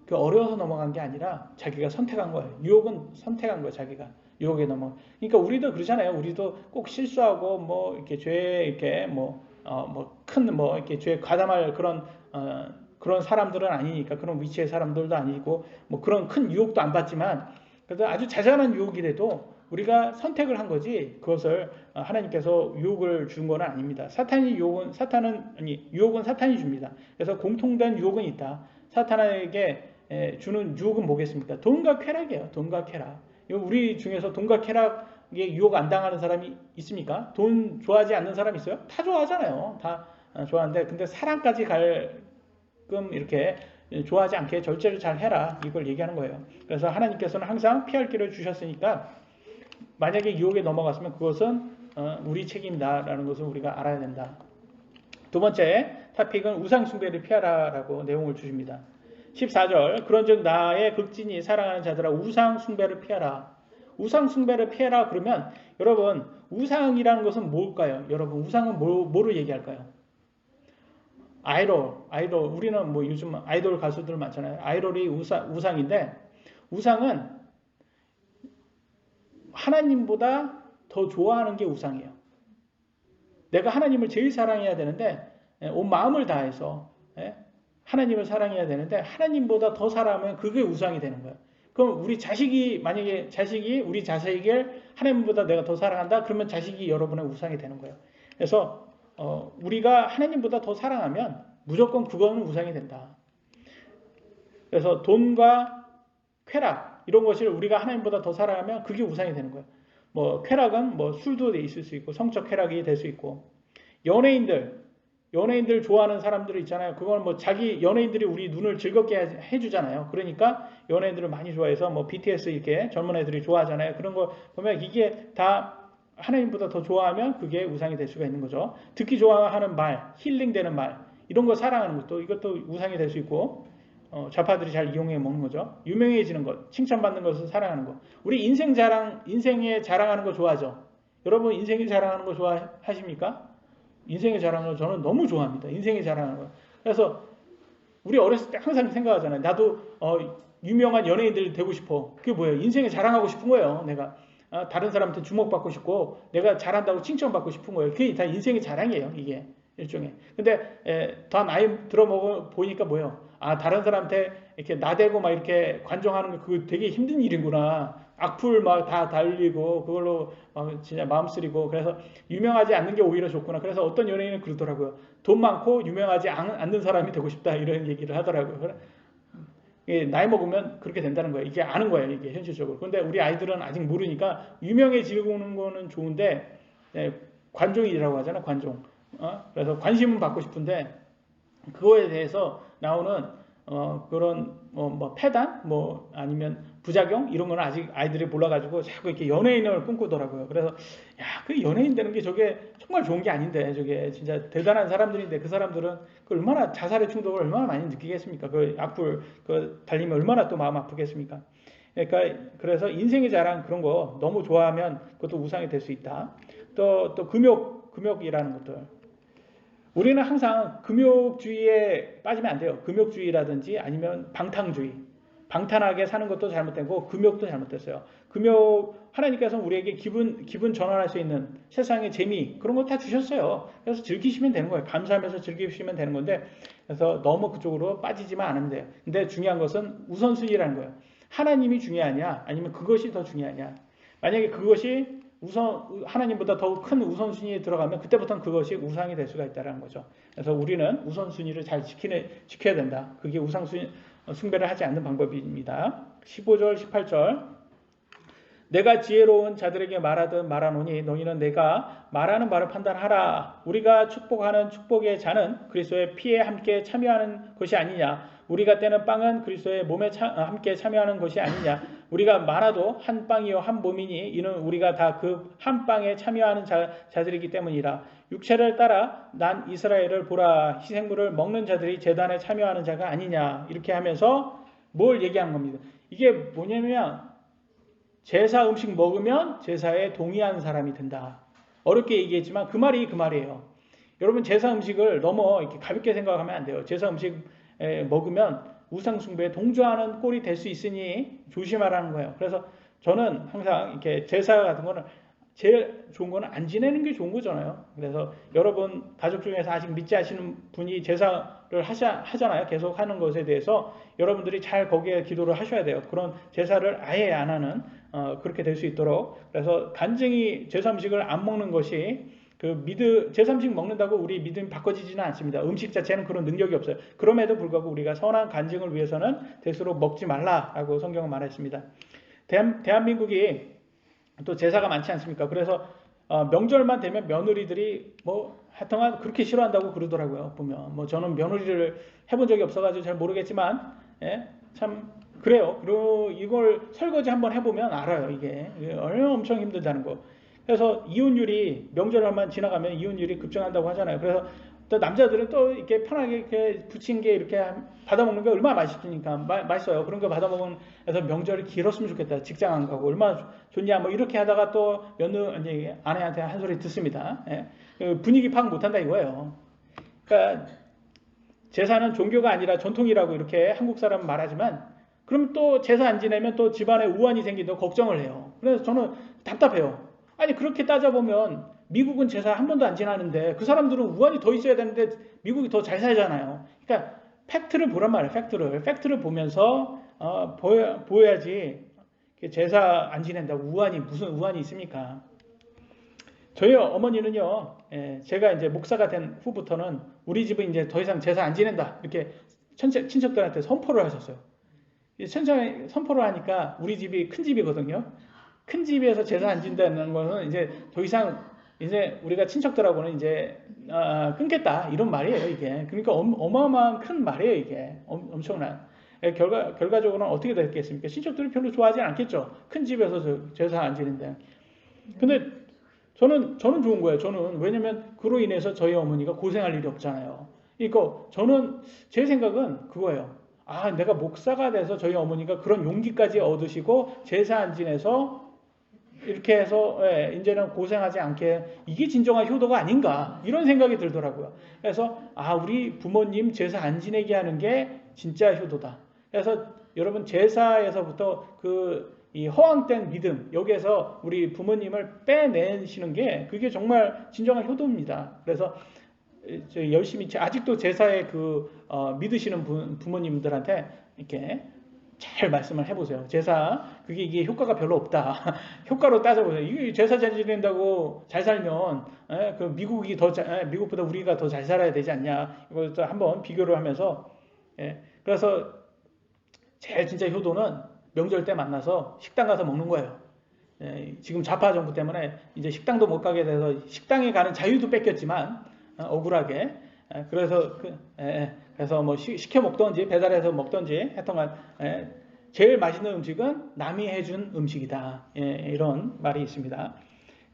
그 어려워서 넘어간 게 아니라 자기가 선택한 거예요. 유혹은 선택한 거예요. 자기가 유혹에 넘어. 그러니까 우리도 그러잖아요. 우리도 꼭 실수하고 뭐 이렇게 죄에 이렇게 이렇게 죄에 가담할 그런 사람들은 아니니까 그런 위치의 사람들도 아니고 뭐 그런 큰 유혹도 안 받지만 그래도 아주 자잘한 유혹이라도 우리가 선택을 한 거지 그것을 하나님께서 유혹을 준 건 아닙니다. 유혹은 사탄이 줍니다. 그래서 공통된 유혹은 있다. 사탄에게 주는 유혹은 뭐겠습니까? 돈과 쾌락이에요. 돈과 쾌락. 우리 중에서 돈과 쾌락에 유혹 안 당하는 사람이 있습니까? 돈 좋아하지 않는 사람 있어요? 다 좋아하잖아요. 다 좋아하는데 근데 사랑까지 가끔 이렇게 좋아하지 않게 절제를 잘 해라. 이걸 얘기하는 거예요. 그래서 하나님께서는 항상 피할 길을 주셨으니까 만약에 유혹에 넘어갔으면 그것은 우리 책임다라는 것을 우리가 알아야 된다. 두 번째 토픽은 우상 숭배를 피하라라고 내용을 주십니다. 14절 그런즉 나의 극진히 사랑하는 자들아 우상 숭배를 피하라. 우상 숭배를 피하라 그러면 여러분 우상이라는 것은 뭘까요? 여러분 우상은 뭐를 얘기할까요? 아이돌 우리는 뭐 요즘 아이돌 가수들 많잖아요. 아이돌이 우상인데 우상은 하나님보다 더 좋아하는 게 우상이에요. 내가 하나님을 제일 사랑해야 되는데 온 마음을 다해서 하나님을 사랑해야 되는데 하나님보다 더 사랑하면 그게 우상이 되는 거예요. 그럼 만약에 자식이 우리 자식을 하나님보다 내가 더 사랑한다? 그러면 자식이 여러분의 우상이 되는 거예요. 그래서 우리가 하나님보다 더 사랑하면 무조건 그거는 우상이 된다. 그래서 돈과 쾌락 이런 것을 우리가 하나님보다 더 사랑하면 그게 우상이 되는 거예요. 뭐 쾌락은 뭐 술도 있을 수 있고 성적 쾌락이 될 수 있고 연예인들 좋아하는 사람들 있잖아요. 그건 뭐 자기 연예인들이 우리 눈을 즐겁게 해주잖아요. 그러니까 연예인들을 많이 좋아해서 뭐 BTS 이렇게 젊은 애들이 좋아하잖아요. 그런 거 보면 이게 다 하나님보다 더 좋아하면 그게 우상이 될 수가 있는 거죠. 듣기 좋아하는 말, 힐링되는 말 이런 거 사랑하는 것도 이것도 우상이 될 수 있고 좌파들이 잘 이용해 먹는 거죠. 유명해지는 것, 칭찬받는 것을 사랑하는 것. 우리 인생에 자랑하는 거 좋아하죠. 여러분 인생에 자랑하는 거 좋아하십니까? 인생에 자랑하는 거 저는 너무 좋아합니다. 인생에 자랑하는 거. 그래서 우리 어렸을 때 항상 생각하잖아요. 나도 유명한 연예인들 되고 싶어. 그게 뭐예요? 인생에 자랑하고 싶은 거예요. 내가 다른 사람한테 주목받고 싶고 내가 잘한다고 칭찬받고 싶은 거예요. 그게 다 인생의 자랑이에요. 이게 일종의. 근데 더 나이 들어 보니까 뭐예요? 아, 다른 사람한테 이렇게 나대고 막 이렇게 관종하는 거 그거 되게 힘든 일이구나. 악플 막 다 달리고 그걸로 진짜 마음 쓰리고 그래서 유명하지 않는 게 오히려 좋구나. 그래서 어떤 연예인은 그러더라고요. 돈 많고 유명하지 않는 사람이 되고 싶다 이런 얘기를 하더라고요. 나이 먹으면 그렇게 된다는 거예요. 이게 아는 거예요. 이게 현실적으로. 그런데 우리 아이들은 아직 모르니까 유명해지는 거는 좋은데 관종이라고 하잖아. 관종. 그래서 관심은 받고 싶은데 그거에 대해서 나오는 그런 뭐 폐단 뭐 아니면 부작용 이런 거는 아직 아이들이 몰라가지고 자꾸 이렇게 연예인을 꿈꾸더라고요. 그래서 야, 그 연예인 되는 게 저게 정말 좋은 게 아닌데 저게 진짜 대단한 사람들인데 그 사람들은 그 얼마나 자살의 충동을 얼마나 많이 느끼겠습니까? 그 악플 그 달리면 얼마나 또 마음 아프겠습니까? 그러니까 그래서 인생의 자랑 그런 거 너무 좋아하면 그것도 우상이 될 수 있다. 또 금욕이라는 것들. 우리는 항상 금욕주의에 빠지면 안 돼요. 금욕주의라든지 아니면 방탕주의. 방탄하게 사는 것도 잘못되고 금욕도 잘못됐어요. 금욕 하나님께서 우리에게 기분 전환할 수 있는 세상의 재미 그런 거 다 주셨어요. 그래서 즐기시면 되는 거예요. 감사하면서 즐기시면 되는 건데 그래서 너무 그쪽으로 빠지지만 않으면 돼요. 근데 중요한 것은 우선순위라는 거예요. 하나님이 중요하냐 아니면 그것이 더 중요하냐. 만약에 그것이 하나님보다 더 큰 우선순위에 들어가면 그때부터는 그것이 우상이 될 수가 있다는 거죠. 그래서 우리는 우선순위를 잘 지켜야 된다. 그게 숭배를 하지 않는 방법입니다. 15절, 18절. 내가 지혜로운 자들에게 말하듯 말하노니 너희는 내가 말하는 바를 판단하라. 우리가 축복하는 축복의 잔은 그리스도의 피에 함께 참여하는 것이 아니냐. 우리가 떼는 빵은 그리스도의 몸에 함께 참여하는 것이 아니냐. 우리가 많아도 한 빵이요 한 몸이니 이는 우리가 다 그 한 빵에 참여하는 자들이기 때문이라. 육체를 따라 난 이스라엘을 보라. 희생물을 먹는 자들이 제단에 참여하는 자가 아니냐. 이렇게 하면서 뭘 얘기하는 겁니다. 이게 뭐냐면 제사 음식 먹으면 제사에 동의하는 사람이 된다. 어렵게 얘기했지만 그 말이에요. 여러분 제사 음식을 너무 이렇게 가볍게 생각하면 안 돼요. 제사 음식 먹으면 우상 숭배에 동조하는 꼴이 될 수 있으니 조심하라는 거예요. 그래서 저는 항상 이렇게 제사 같은 거는 제일 좋은 거는 안 지내는 게 좋은 거잖아요. 그래서 여러분 가족 중에서 아직 믿지 않으시는 분이 제사를 하잖아요. 계속 하는 것에 대해서 여러분들이 잘 거기에 기도를 하셔야 돼요. 그런 제사를 아예 안 하는 그렇게 될 수 있도록. 그래서 간증히 제사 음식을 안 먹는 것이 제사 음식 먹는다고 우리 믿음이 바꿔지지는 않습니다. 음식 자체는 그런 능력이 없어요. 그럼에도 불구하고 우리가 선한 간증을 위해서는 되도록 먹지 말라라고 성경은 말했습니다. 대한민국이 또 제사가 많지 않습니까? 그래서 명절만 되면 며느리들이 하여튼 그렇게 싫어한다고 그러더라고요. 보면 저는 며느리를 해본 적이 없어가지고 잘 모르겠지만 참 그래요. 그리고 이걸 설거지 한번 해보면 알아요. 이게 얼마나 엄청 힘들다는 거. 그래서 이혼율이 명절만 지나가면 이혼율이 급증한다고 하잖아요. 그래서 또 남자들은 또 이렇게 편하게 이렇게 부친 게 이렇게 받아먹는 게 얼마나 맛있으니까 맛있어요. 그런 거 받아먹으면 그래서 명절이 길었으면 좋겠다. 직장 안 가고 얼마나 좋냐 뭐 이렇게 하다가 또 아내한테 한 소리 듣습니다. 분위기 파악 못한다 이거예요. 그러니까 제사는 종교가 아니라 전통이라고 이렇게 한국 사람은 말하지만 그럼 또 제사 안 지내면 또 집안에 우환이 생기도 걱정을 해요. 그래서 저는 답답해요. 아니 그렇게 따져보면 미국은 제사 한 번도 안 지나는데 그 사람들은 우환이 더 있어야 되는데 미국이 더 잘 살잖아요. 그러니까 팩트를 보란 말이에요. 팩트를 보면서 보여야지 제사 안 지낸다고 무슨 우환이 있습니까? 저희 어머니는요. 제가 이제 목사가 된 후부터는 우리 집은 이제 더 이상 제사 안 지낸다 이렇게 친척들한테 선포를 하셨어요. 선포를 하니까 우리 집이 큰 집이거든요. 큰 집에서 제사 안 지낸다는 거는 이제 더 이상 이제 우리가 친척들하고는 이제 끊겠다 이런 말이에요 이게. 그러니까 어마어마한 큰 말이에요 이게. 엄청난. 결과적으로는 어떻게 됐겠습니까? 친척들이 별로 좋아하지 않겠죠. 큰 집에서 제사 안 지낸다. 근데 저는 좋은 거예요. 왜냐면 그로 인해서 저희 어머니가 고생할 일이 없잖아요. 그러니까 제 생각은 그거예요. 내가 목사가 돼서 저희 어머니가 그런 용기까지 얻으시고 제사 안 지내서 이렇게 해서 이제는 고생하지 않게 이게 진정한 효도가 아닌가 이런 생각이 들더라고요. 그래서 우리 부모님 제사 안 지내게 하는 게 진짜 효도다. 그래서 여러분 제사에서부터 이 허황된 믿음 여기에서 우리 부모님을 빼내시는 게 그게 정말 진정한 효도입니다. 그래서 열심히 아직도 제사에 믿으시는 부모님들한테 이렇게 잘 말씀을 해보세요. 제사 이게 효과가 별로 없다. 효과로 따져보세요. 이게 제사 잘 지낸다고 잘 살면 미국보다 우리가 더 잘 살아야 되지 않냐. 이것도 한번 비교를 하면서 그래서 제일 진짜 효도는 명절 때 만나서 식당 가서 먹는 거예요. 지금 좌파 정부 때문에 이제 식당도 못 가게 돼서 식당에 가는 자유도 뺏겼지만 억울하게 그래서 뭐 시켜 먹던지 배달해서 먹던지 했던간 제일 맛있는 음식은 남이 해준 음식이다. 이런 말이 있습니다.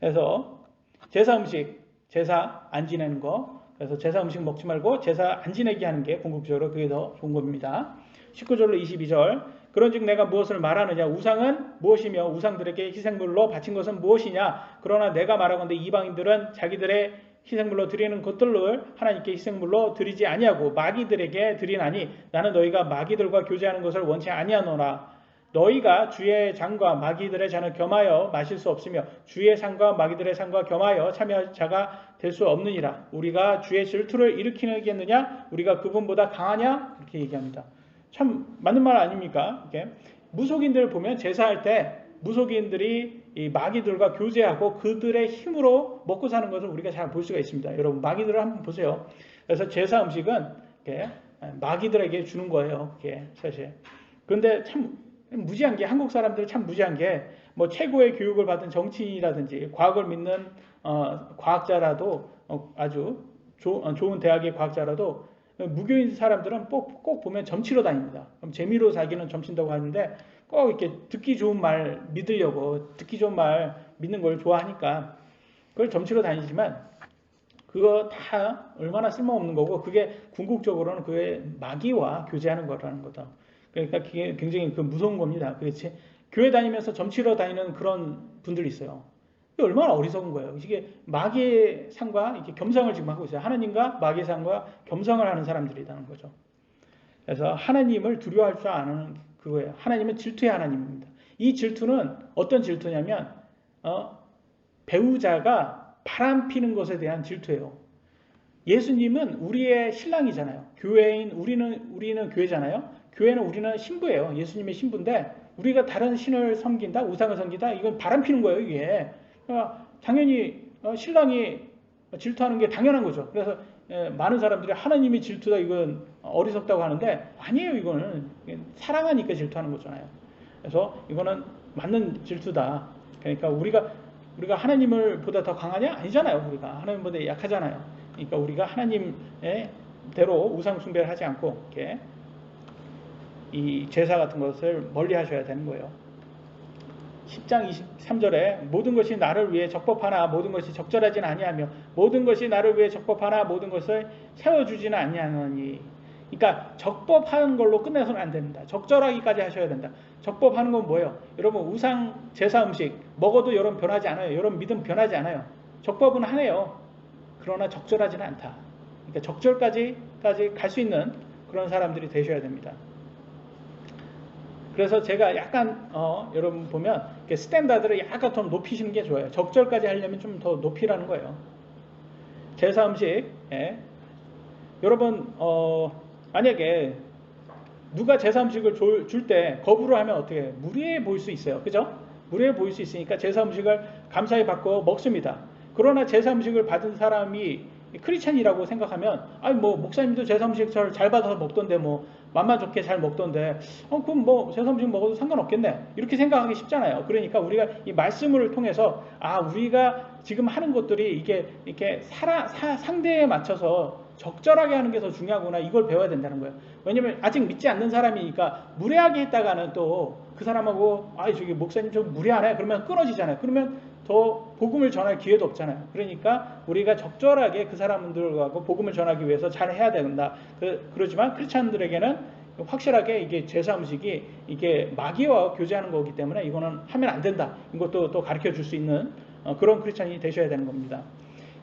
그래서 제사 음식, 제사 안 지내는 거, 그래서 제사 음식 먹지 말고 제사 안 지내게 하는 게 궁극적으로 그게 더 좋은 겁니다. 19절로 22절 그런즉 내가 무엇을 말하느냐 우상은 무엇이며 우상들에게 희생물로 바친 것은 무엇이냐 그러나 내가 말하건대 이방인들은 자기들의 희생물로 드리는 것들을 하나님께 희생물로 드리지 아니하고 마귀들에게 드리나니 나는 너희가 마귀들과 교제하는 것을 원치 아니하노라. 너희가 주의 잔과 마귀들의 잔을 겸하여 마실 수 없으며 주의 상과 마귀들의 상과 겸하여 참여할 자가 될 수 없느니라. 우리가 주의 질투를 일으키겠느냐? 우리가 그분보다 강하냐? 이렇게 얘기합니다. 참 맞는 말 아닙니까? 이렇게 무속인들을 보면 제사할 때 무속인들이 이 마귀들과 교제하고 그들의 힘으로 먹고 사는 것을 우리가 잘 볼 수가 있습니다. 여러분 마귀들을 한번 보세요. 그래서 제사 음식은 이렇게 마귀들에게 주는 거예요. 이렇게 사실. 그런데 참 무지한 게 한국 사람들 참 무지한 게 뭐 최고의 교육을 받은 정치인이라든지 과학을 믿는 과학자라도 아주 좋은 대학의 과학자라도 무교인 사람들은 꼭 보면 점치러 다닙니다. 그럼 재미로 자기는 점친다고 하는데 꼭 이렇게 듣기 좋은 말 믿으려고 듣기 좋은 말 믿는 걸 좋아하니까 그걸 점치러 다니지만 그거 다 얼마나 쓸모없는 거고 그게 궁극적으로는 그의 마귀와 교제하는 거라는 거다. 그러니까 그게 굉장히 무서운 겁니다. 그렇지? 교회 다니면서 점치러 다니는 그런 분들이 있어요. 얼마나 어리석은 거예요. 이게 마귀의 상과 이렇게 겸상을 지금 하고 있어요. 하나님과 마귀의 상과 겸상을 하는 사람들이라는 거죠. 그래서 하나님을 두려워할 줄 아는 그거예요. 하나님은 질투의 하나님입니다. 이 질투는 어떤 질투냐면 배우자가 바람 피는 것에 대한 질투예요. 예수님은 우리의 신랑이잖아요. 교회인 우리는 교회잖아요. 교회는 우리는 신부예요. 예수님의 신부인데 우리가 다른 신을 섬긴다, 우상을 섬긴다. 이건 바람 피는 거예요. 이게 당연히 신랑이 질투하는 게 당연한 거죠. 그래서 많은 사람들이 하나님이 질투다 이건 어리석다고 하는데 아니에요. 이거는 사랑하니까 질투하는 거잖아요. 그래서 이거는 맞는 질투다. 그러니까 우리가 하나님을 보다 더 강하냐? 아니잖아요. 우리가 하나님보다 약하잖아요. 그러니까 우리가 하나님의 대로 우상 숭배를 하지 않고 이렇게 이 제사 같은 것을 멀리 하셔야 되는 거예요. 10장 23절에 모든 것이 나를 위해 적법하나 모든 것이 적절하지는 아니하며 모든 것이 나를 위해 적법하나 모든 것을 세워주지는 아니하느니. 그러니까 적법한 걸로 끝내서는 안 됩니다. 적절하기까지 하셔야 된다. 적법하는 건 뭐예요? 여러분 우상 제사 음식 먹어도 여러분 변하지 않아요. 여러분 믿음 변하지 않아요. 적법은 하네요. 그러나 적절하지는 않다. 그러니까 적절까지 갈 수 있는 그런 사람들이 되셔야 됩니다. 그래서 제가 약간 여러분 보면 스탠다드를 약간 좀 높이시는 게 좋아요. 적절까지 하려면 좀 더 높이라는 거예요. 제사 음식 여러분 만약에 누가 제사 음식을 줄 때 거부를 하면 어떻게 해요? 무례해 보일 수 있어요. 그죠? 무례해 보일 수 있으니까 제사 음식을 감사히 받고 먹습니다. 그러나 제사 음식을 받은 사람이 크리스찬이라고 생각하면 뭐 목사님도 제사 음식 잘 받아서 먹던데 뭐 맘만 좋게 잘 먹던데 그럼 뭐 제사 음식 먹어도 상관없겠네 이렇게 생각하기 쉽잖아요. 그러니까 우리가 이 말씀을 통해서 우리가 지금 하는 것들이 이렇게 상대에 맞춰서 적절하게 하는 게 더 중요하구나 이걸 배워야 된다는 거예요. 왜냐면 아직 믿지 않는 사람이니까 무례하게 했다가는 또 그 사람하고 저기 목사님 좀 무례하네 그러면 끊어지잖아요. 그러면 더 복음을 전할 기회도 없잖아요. 그러니까 우리가 적절하게 그 사람들하고 복음을 전하기 위해서 잘 해야 된다. 그러지만 크리스찬들에게는 확실하게 이게 제사 음식이 이게 마귀와 교제하는 거기 때문에 이거는 하면 안 된다. 이것도 또 가르쳐 줄 수 있는 그런 크리스천이 되셔야 되는 겁니다.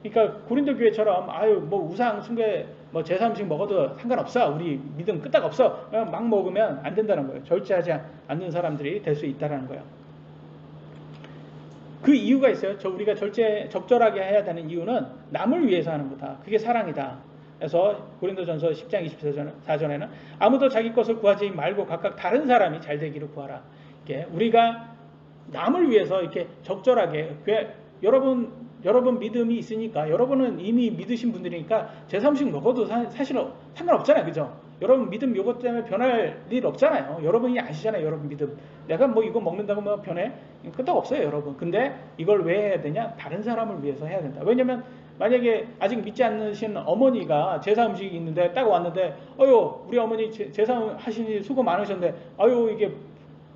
그러니까 고린도 교회처럼 아유 뭐 우상 숭배 뭐 제사 음식 먹어도 상관없어. 우리 믿음 끄떡 없어. 그냥 막 먹으면 안 된다는 거예요. 절제하지 않는 사람들이 될 수 있다는 거예요. 그 이유가 있어요. 우리가 적절하게 해야 되는 이유는 남을 위해서 하는 거다. 그게 사랑이다. 그래서 고린도전서 10장 24절에는 아무도 자기 것을 구하지 말고 각각 다른 사람이 잘 되기를 구하라. 이게 우리가 남을 위해서 이렇게 적절하게 여러분 믿음이 있으니까 여러분은 이미 믿으신 분들이니까 제사 음식 먹어도 사실은 상관없잖아요. 그죠? 여러분 믿음 이것 때문에 변할 일 없잖아요. 여러분이 아시잖아요. 여러분 믿음. 내가 뭐 이거 먹는다고 뭐 변해? 끄떡 없어요. 여러분. 근데 이걸 왜 해야 되냐? 다른 사람을 위해서 해야 된다. 왜냐면 만약에 아직 믿지 않으신 어머니가 제사 음식이 있는데 딱 왔는데 우리 어머니 제사 하시니 수고 많으셨는데 이게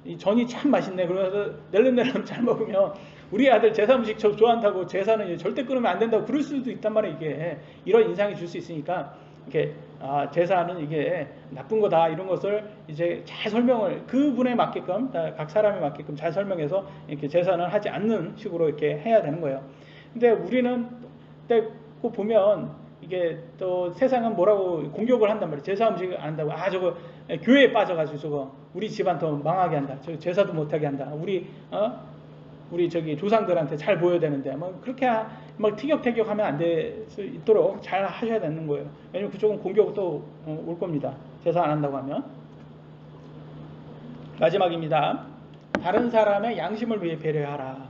이 전이 참 맛있네. 그러면서 낼름낼름 잘 먹으면 우리 아들 제사 음식 좋아한다고 제사는 절대 끊으면 안 된다고 그럴 수도 있단 말이에요. 이게 이런 인상이 줄 수 있으니까 이렇게 제사는 이게 나쁜 거다 이런 것을 이제 잘 설명을 그분에 맞게끔 각 사람에 맞게끔 잘 설명해서 이렇게 제사는 하지 않는 식으로 이렇게 해야 되는 거예요. 근데 우리는 꼭 보면 이게 또 세상은 뭐라고 공격을 한단 말이에요. 제사 음식을 안 한다고 저거 교회에 빠져가지고 저거 우리 집안 더 망하게 한다. 저 제사도 못하게 한다. 우리 저기 조상들한테 잘 보여야 되는데 뭐 그렇게 막 티격태격하면 안 될 수 있도록 잘 하셔야 되는 거예요. 왜냐면 그쪽은 공격이 또 올 겁니다. 제사 안 한다고 하면. 마지막입니다. 다른 사람의 양심을 위해 배려하라.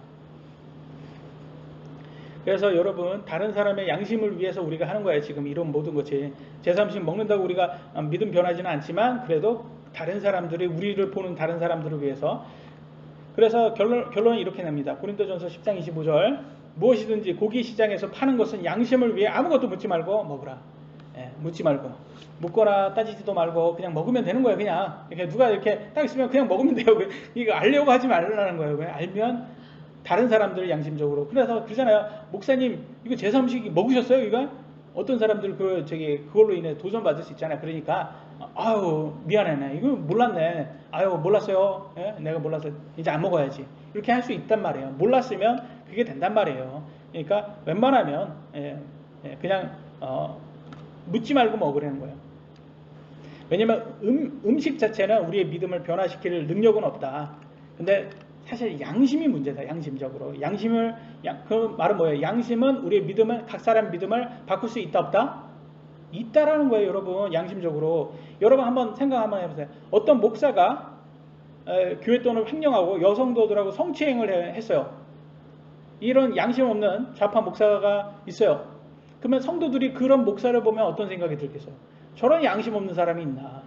그래서 여러분 다른 사람의 양심을 위해서 우리가 하는 거예요. 지금 이런 모든 것이 제사 음식 먹는다고 우리가 믿음 변하지는 않지만 그래도 다른 사람들이 우리를 보는 다른 사람들을 위해서. 그래서 결론은 이렇게 납니다. 고린도전서 10장 25절 무엇이든지 고기 시장에서 파는 것은 양심을 위해 아무것도 묻지 말고 먹으라. 묻지 말고 묻거나 따지지도 말고 그냥 먹으면 되는 거예요. 그냥 이렇게 누가 이렇게 딱 있으면 그냥 먹으면 돼요. 이거 알려고 하지 말라는 거예요. 왜? 알면 다른 사람들을 양심적으로. 그래서 그러잖아요. 목사님 이거 제사 음식 먹으셨어요? 이거? 어떤 사람들 그걸로 인해 도전 받을 수 있잖아요. 그러니까 미안해. 이거 몰랐네. 몰랐어요. 내가 몰라서 이제 안 먹어야지. 이렇게 할 수 있단 말이에요. 몰랐으면 그게 된단 말이에요. 그러니까 웬만하면 그냥 묻지 말고 먹으라는 거예요. 왜냐면 음식 자체는 우리의 믿음을 변화시킬 능력은 없다. 근데 사실 양심이 문제다. 양심적으로. 그 말은 뭐예요? 양심은 우리의 믿음을 각 사람 믿음을 바꿀 수 있다 없다? 있다라는 거예요. 여러분 양심적으로. 여러분 한번 생각 한번 해보세요. 어떤 목사가 교회 돈을 횡령하고 여성도들하고 성추행을 했어요. 이런 양심 없는 좌파 목사가 있어요. 그러면 성도들이 그런 목사를 보면 어떤 생각이 들겠어요? 저런 양심 없는 사람이 있나?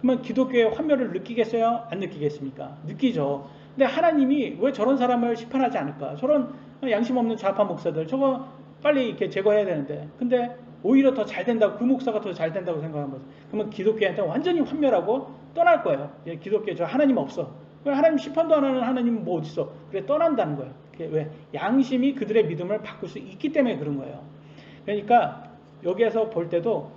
그러면 기독교의 환멸을 느끼겠어요? 안 느끼겠습니까? 느끼죠. 근데 하나님이 왜 저런 사람을 심판하지 않을까? 저런 양심 없는 좌파 목사들 저거 빨리 이렇게 제거해야 되는데 근데 오히려 더 잘 된다고 그 목사가 더 잘 된다고 생각하는 거죠. 그러면 기독교한테 완전히 환멸하고 떠날 거예요. 기독교에 저 하나님 없어. 하나님 심판도 안 하는 하나님은 뭐 어디 있어? 그래 떠난다는 거예요. 왜? 양심이 그들의 믿음을 바꿀 수 있기 때문에 그런 거예요. 그러니까 여기에서 볼 때도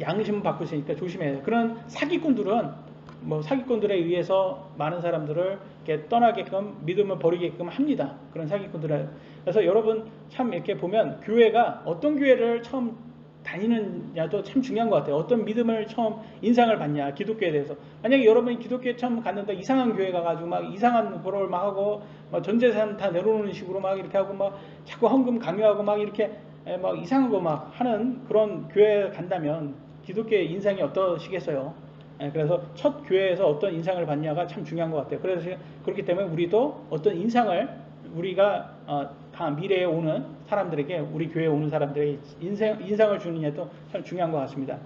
양심을 바꿀 수 있으니까 조심해야 돼요. 그런 사기꾼들에 의해서 많은 사람들을 이렇게 떠나게끔 믿음을 버리게끔 합니다. 그런 사기꾼들을. 그래서 여러분 참 이렇게 보면 교회가 어떤 교회를 처음 다니느냐도 참 중요한 것 같아요. 어떤 믿음을 처음 인상을 받냐 기독교에 대해서. 만약에 여러분이 기독교에 처음 갔는데 이상한 교회 가가지고 막 이상한 거를 막 하고 막 전 재산 다 내려놓는 식으로 막 이렇게 하고 막 자꾸 헌금 강요하고 막 이렇게 막 이상한 거 막 하는 그런 교회에 간다면 기독교의 인상이 어떠시겠어요? 그래서 첫 교회에서 어떤 인상을 받냐가 참 중요한 것 같아요. 그래서 그렇기 때문에 우리도 어떤 인상을 우리가 미래에 오는 사람들에게 우리 교회에 오는 사람들에게 인상을 주느냐도 참 중요한 것 같습니다.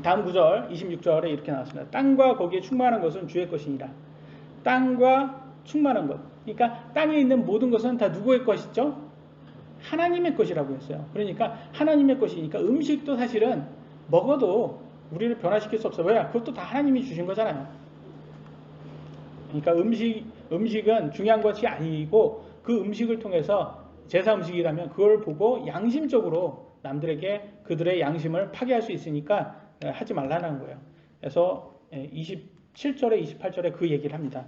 다음 구절 26절에 이렇게 나왔습니다. 땅과 거기에 충만한 것은 주의 것이니라. 땅과 충만한 것. 그러니까 땅에 있는 모든 것은 다 누구의 것이죠? 하나님의 것이라고 했어요. 그러니까 하나님의 것이니까 음식도 사실은 먹어도 우리를 변화시킬 수 없어요. 왜? 그것도 다 하나님이 주신 거잖아요. 그러니까 음식은 중요한 것이 아니고 그 음식을 통해서 제사 음식이라면 그걸 보고 양심적으로 남들에게 그들의 양심을 파괴할 수 있으니까 하지 말라는 거예요. 그래서 27절에 28절에 그 얘기를 합니다.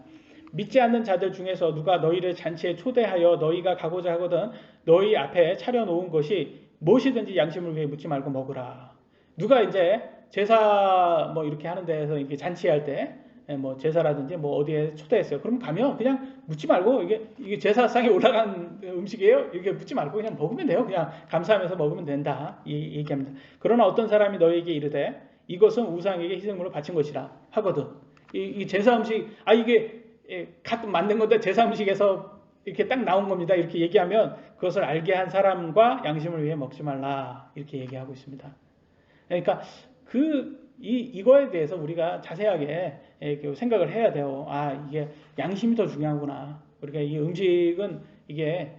믿지 않는 자들 중에서 누가 너희를 잔치에 초대하여 너희가 가고자 하거든 너희 앞에 차려놓은 것이 무엇이든지 양심을 위해 묻지 말고 먹으라. 누가 이제 제사 뭐 이렇게 하는 데에서 이렇게 잔치할 때 뭐 제사라든지 뭐 어디에 초대했어요. 그럼 가면 그냥 묻지 말고 이게 제사상에 올라간 음식이에요. 이렇게 묻지 말고 그냥 먹으면 돼요. 그냥 감사하면서 먹으면 된다. 이 얘기합니다. 그러나 어떤 사람이 너에게 이르되 이것은 우상에게 희생물을 바친 것이라 하거든. 이 제사 음식 이게 가끔 만든 건데 제사 음식에서 이렇게 딱 나온 겁니다. 이렇게 얘기하면 그것을 알게 한 사람과 양심을 위해 먹지 말라. 이렇게 얘기하고 있습니다. 그러니까 이거에 대해서 우리가 자세하게 생각을 해야 돼요. 이게 양심이 더 중요하구나. 우리가 이 음식은 이게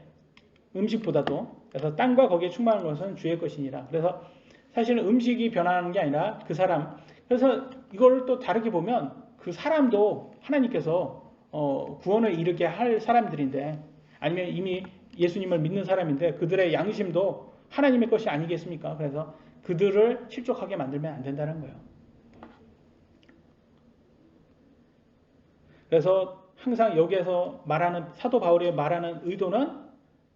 음식보다도 그래서 땅과 거기에 충만한 것은 주의 것이니라. 그래서 사실은 음식이 변하는 게 아니라 그 사람. 그래서 이걸 또 다르게 보면 그 사람도 하나님께서 구원을 이루게 할 사람들인데 아니면 이미 예수님을 믿는 사람인데 그들의 양심도 하나님의 것이 아니겠습니까? 그래서 그들을 실족하게 만들면 안 된다는 거예요. 그래서 항상 여기에서 말하는 사도 바울이 말하는 의도는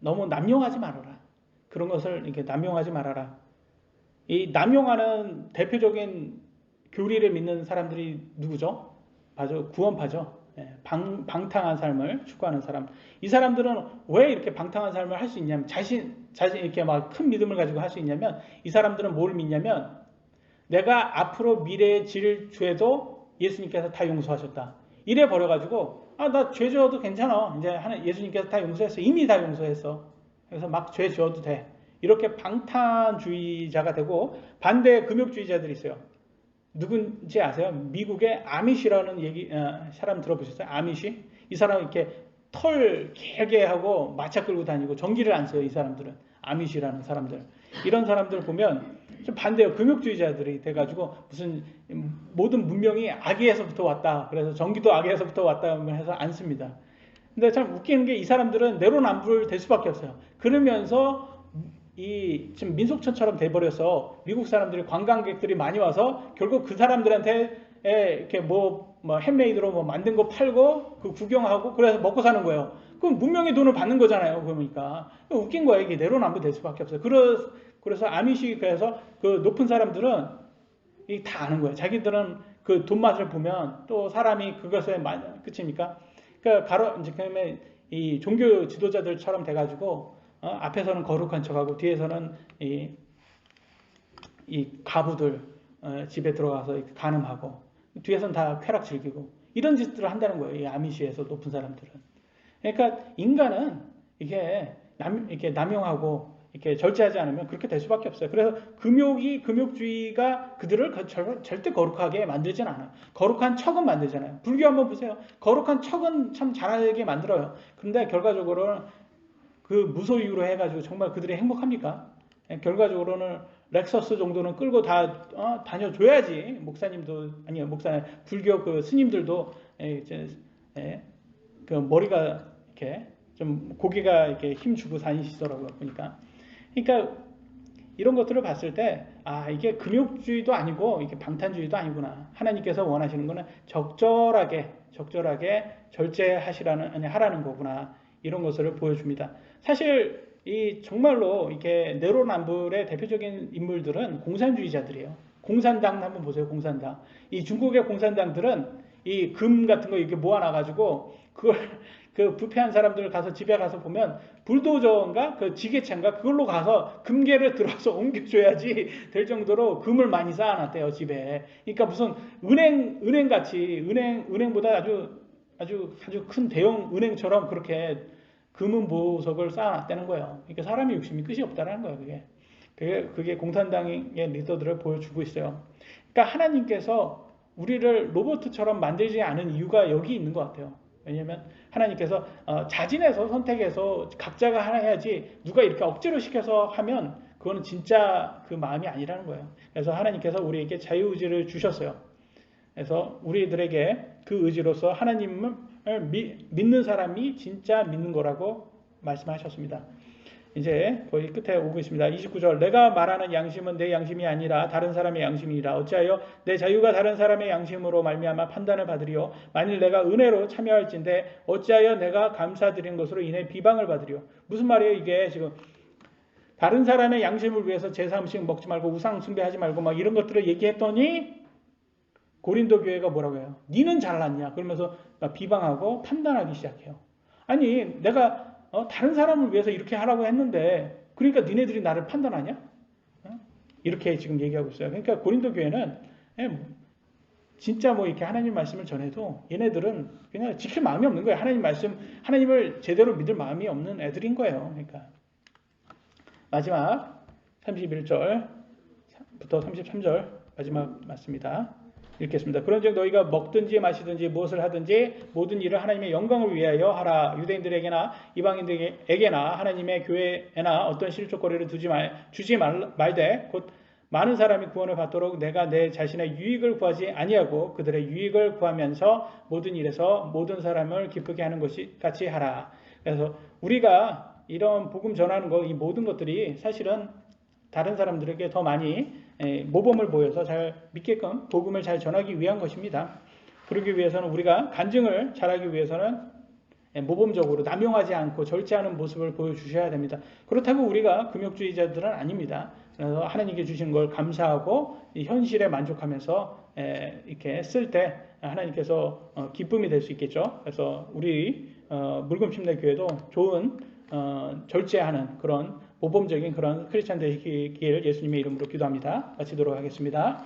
너무 남용하지 말아라. 그런 것을 이렇게 남용하지 말아라. 이 남용하는 대표적인 교리를 믿는 사람들이 누구죠? 맞아, 구원파죠. 방탕한 삶을 추구하는 사람. 이 사람들은 왜 이렇게 방탕한 삶을 할 수 있냐면 자신 이렇게 막 큰 믿음을 가지고 할 수 있냐면 이 사람들은 뭘 믿냐면 내가 앞으로 미래에 질 죄도 예수님께서 다 용서하셨다. 이래 버려가지고 나 죄 지어도 괜찮아. 이제 예수님께서 다 용서했어. 이미 다 용서했어. 그래서 막 죄 지어도 돼. 이렇게 방탄주의자가 되고 반대 금욕주의자들이 있어요. 누군지 아세요? 미국의 아미시라는 사람 들어보셨어요? 아미시? 이 사람 이렇게 털 길게 하고 마차 끌고 다니고 전기를 안 써요. 이 사람들은 아미시라는 사람들. 이런 사람들 보면 좀 반대요. 금욕주의자들이 돼가지고 무슨 모든 문명이 아기에서부터 왔다. 그래서 전기도 아기에서부터 왔다 해서 안 씁니다. 근데 참 웃기는 게 이 사람들은 내로남불 될 수밖에 없어요. 그러면서 지금 민속촌처럼 돼버려서 미국 사람들이 관광객들이 많이 와서 결국 그 사람들한테 이렇게 핸메이드로 만든 거 팔고 그 구경하고 그래서 먹고 사는 거예요. 그럼 문명의 돈을 받는 거잖아요. 그러니까 웃긴 거예요. 이게 내로남불 될 수밖에 없어요. 그래서 아미시 그래서 그 높은 사람들은 다 아는 거예요. 자기들은 그 돈 맛을 보면 또 사람이 그것에 끝입니까? 그러니까 이제 그러면 이 종교 지도자들처럼 돼가지고 앞에서는 거룩한 척하고 뒤에서는 이 가부들 집에 들어가서 간음하고 뒤에서는 다 쾌락 즐기고 이런 짓들을 한다는 거예요. 이 아미시에서 높은 사람들은. 그러니까 인간은 이렇게 남용하고 이렇게 절제하지 않으면 그렇게 될 수밖에 없어요. 그래서 금욕주의가 그들을 절대 거룩하게 만들진 않아요. 거룩한 척은 만들잖아요. 불교 한번 보세요. 거룩한 척은 참 잘하게 만들어요. 그런데 결과적으로는 그 무소유로 해가지고 정말 그들이 행복합니까? 결과적으로는 렉서스 정도는 끌고 다 다녀줘야지. 목사님도 아니요 불교 그 스님들도 그 머리가 이렇게 좀 고개가 이렇게 힘주고 다니시더라고요. 보니까. 그러니까 이런 것들을 봤을 때 이게 금욕주의도 아니고 이게 방탄주의도 아니구나. 하나님께서 원하시는 거는 적절하게 하라는 거구나. 이런 것을 보여줍니다. 사실 정말로 이렇게 내로남불의 대표적인 인물들은 공산주의자들이에요. 공산당 한번 보세요. 공산당. 이 중국의 공산당들은 이 금 같은 거 이렇게 모아놔가지고 그걸 그 부패한 사람들 가서 집에 가서 보면 불도저인가 그 지게차인가 그걸로 가서 금괴를 들어서 옮겨줘야지 될 정도로 금을 많이 쌓아놨대요 집에. 그러니까 무슨 은행 같이 은행보다 아주 큰 대형 은행처럼 그렇게 금은 보석을 쌓아놨다는 거예요. 그러니까 사람의 욕심이 끝이 없다는 거예요. 그게 공산당의 리더들을 보여주고 있어요. 그러니까 하나님께서 우리를 로봇처럼 만들지 않은 이유가 여기 있는 것 같아요. 왜냐하면 하나님께서 자진해서 선택해서 각자가 해야지 누가 이렇게 억지로 시켜서 하면 그거는 진짜 그 마음이 아니라는 거예요. 그래서 하나님께서 우리에게 자유의지를 주셨어요. 그래서 우리들에게 그 의지로서 하나님을 믿는 사람이 진짜 믿는 거라고 말씀하셨습니다. 이제 거의 끝에 오고 있습니다. 29절 내가 말하는 양심은 내 양심이 아니라 다른 사람의 양심이라 어찌하여 내 자유가 다른 사람의 양심으로 말미암아 판단을 받으리요 만일 내가 은혜로 참여할진대 어찌하여 내가 감사드린 것으로 인해 비방을 받으리요. 무슨 말이에요 이게 지금. 다른 사람의 양심을 위해서 제사 음식 먹지 말고 우상 숭배하지 말고 막 이런 것들을 얘기했더니 고린도 교회가 뭐라고 해요? 니는 잘났냐? 그러면서 비방하고 판단하기 시작해요. 아니 내가 다른 사람을 위해서 이렇게 하라고 했는데 그러니까 니네들이 나를 판단하냐? 이렇게 지금 얘기하고 있어요. 그러니까 고린도 교회는 진짜 뭐 이렇게 하나님 말씀을 전해도 얘네들은 그냥 지킬 마음이 없는 거예요. 하나님 말씀, 하나님을 제대로 믿을 마음이 없는 애들인 거예요. 그러니까 마지막 31절부터 33절 마지막 맞습니다. 읽겠습니다. 그런즉 너희가 먹든지 마시든지 무엇을 하든지 모든 일을 하나님의 영광을 위하여 하라. 유대인들에게나 이방인들에게나 하나님의 교회에나 어떤 실족거리를 주지 말되 곧 많은 사람이 구원을 받도록 내가 내 자신의 유익을 구하지 아니하고 그들의 유익을 구하면서 모든 일에서 모든 사람을 기쁘게 하는 것이 같이 하라. 그래서 우리가 이런 복음 전하는 거, 이 모든 것들이 사실은 다른 사람들에게 더 많이 모범을 보여서 잘 믿게끔 복음을 잘 전하기 위한 것입니다. 그러기 위해서는 우리가 간증을 잘하기 위해서는 모범적으로 남용하지 않고 절제하는 모습을 보여주셔야 됩니다. 그렇다고 우리가 금욕주의자들은 아닙니다. 그래서 하나님께 주신 걸 감사하고 현실에 만족하면서 이렇게 쓸 때 하나님께서 기쁨이 될 수 있겠죠. 그래서 우리 물금침례교회도 좋은 절제하는 그런 모범적인 그런 크리스찬 되시길 예수님의 이름으로 기도합니다. 마치도록 하겠습니다.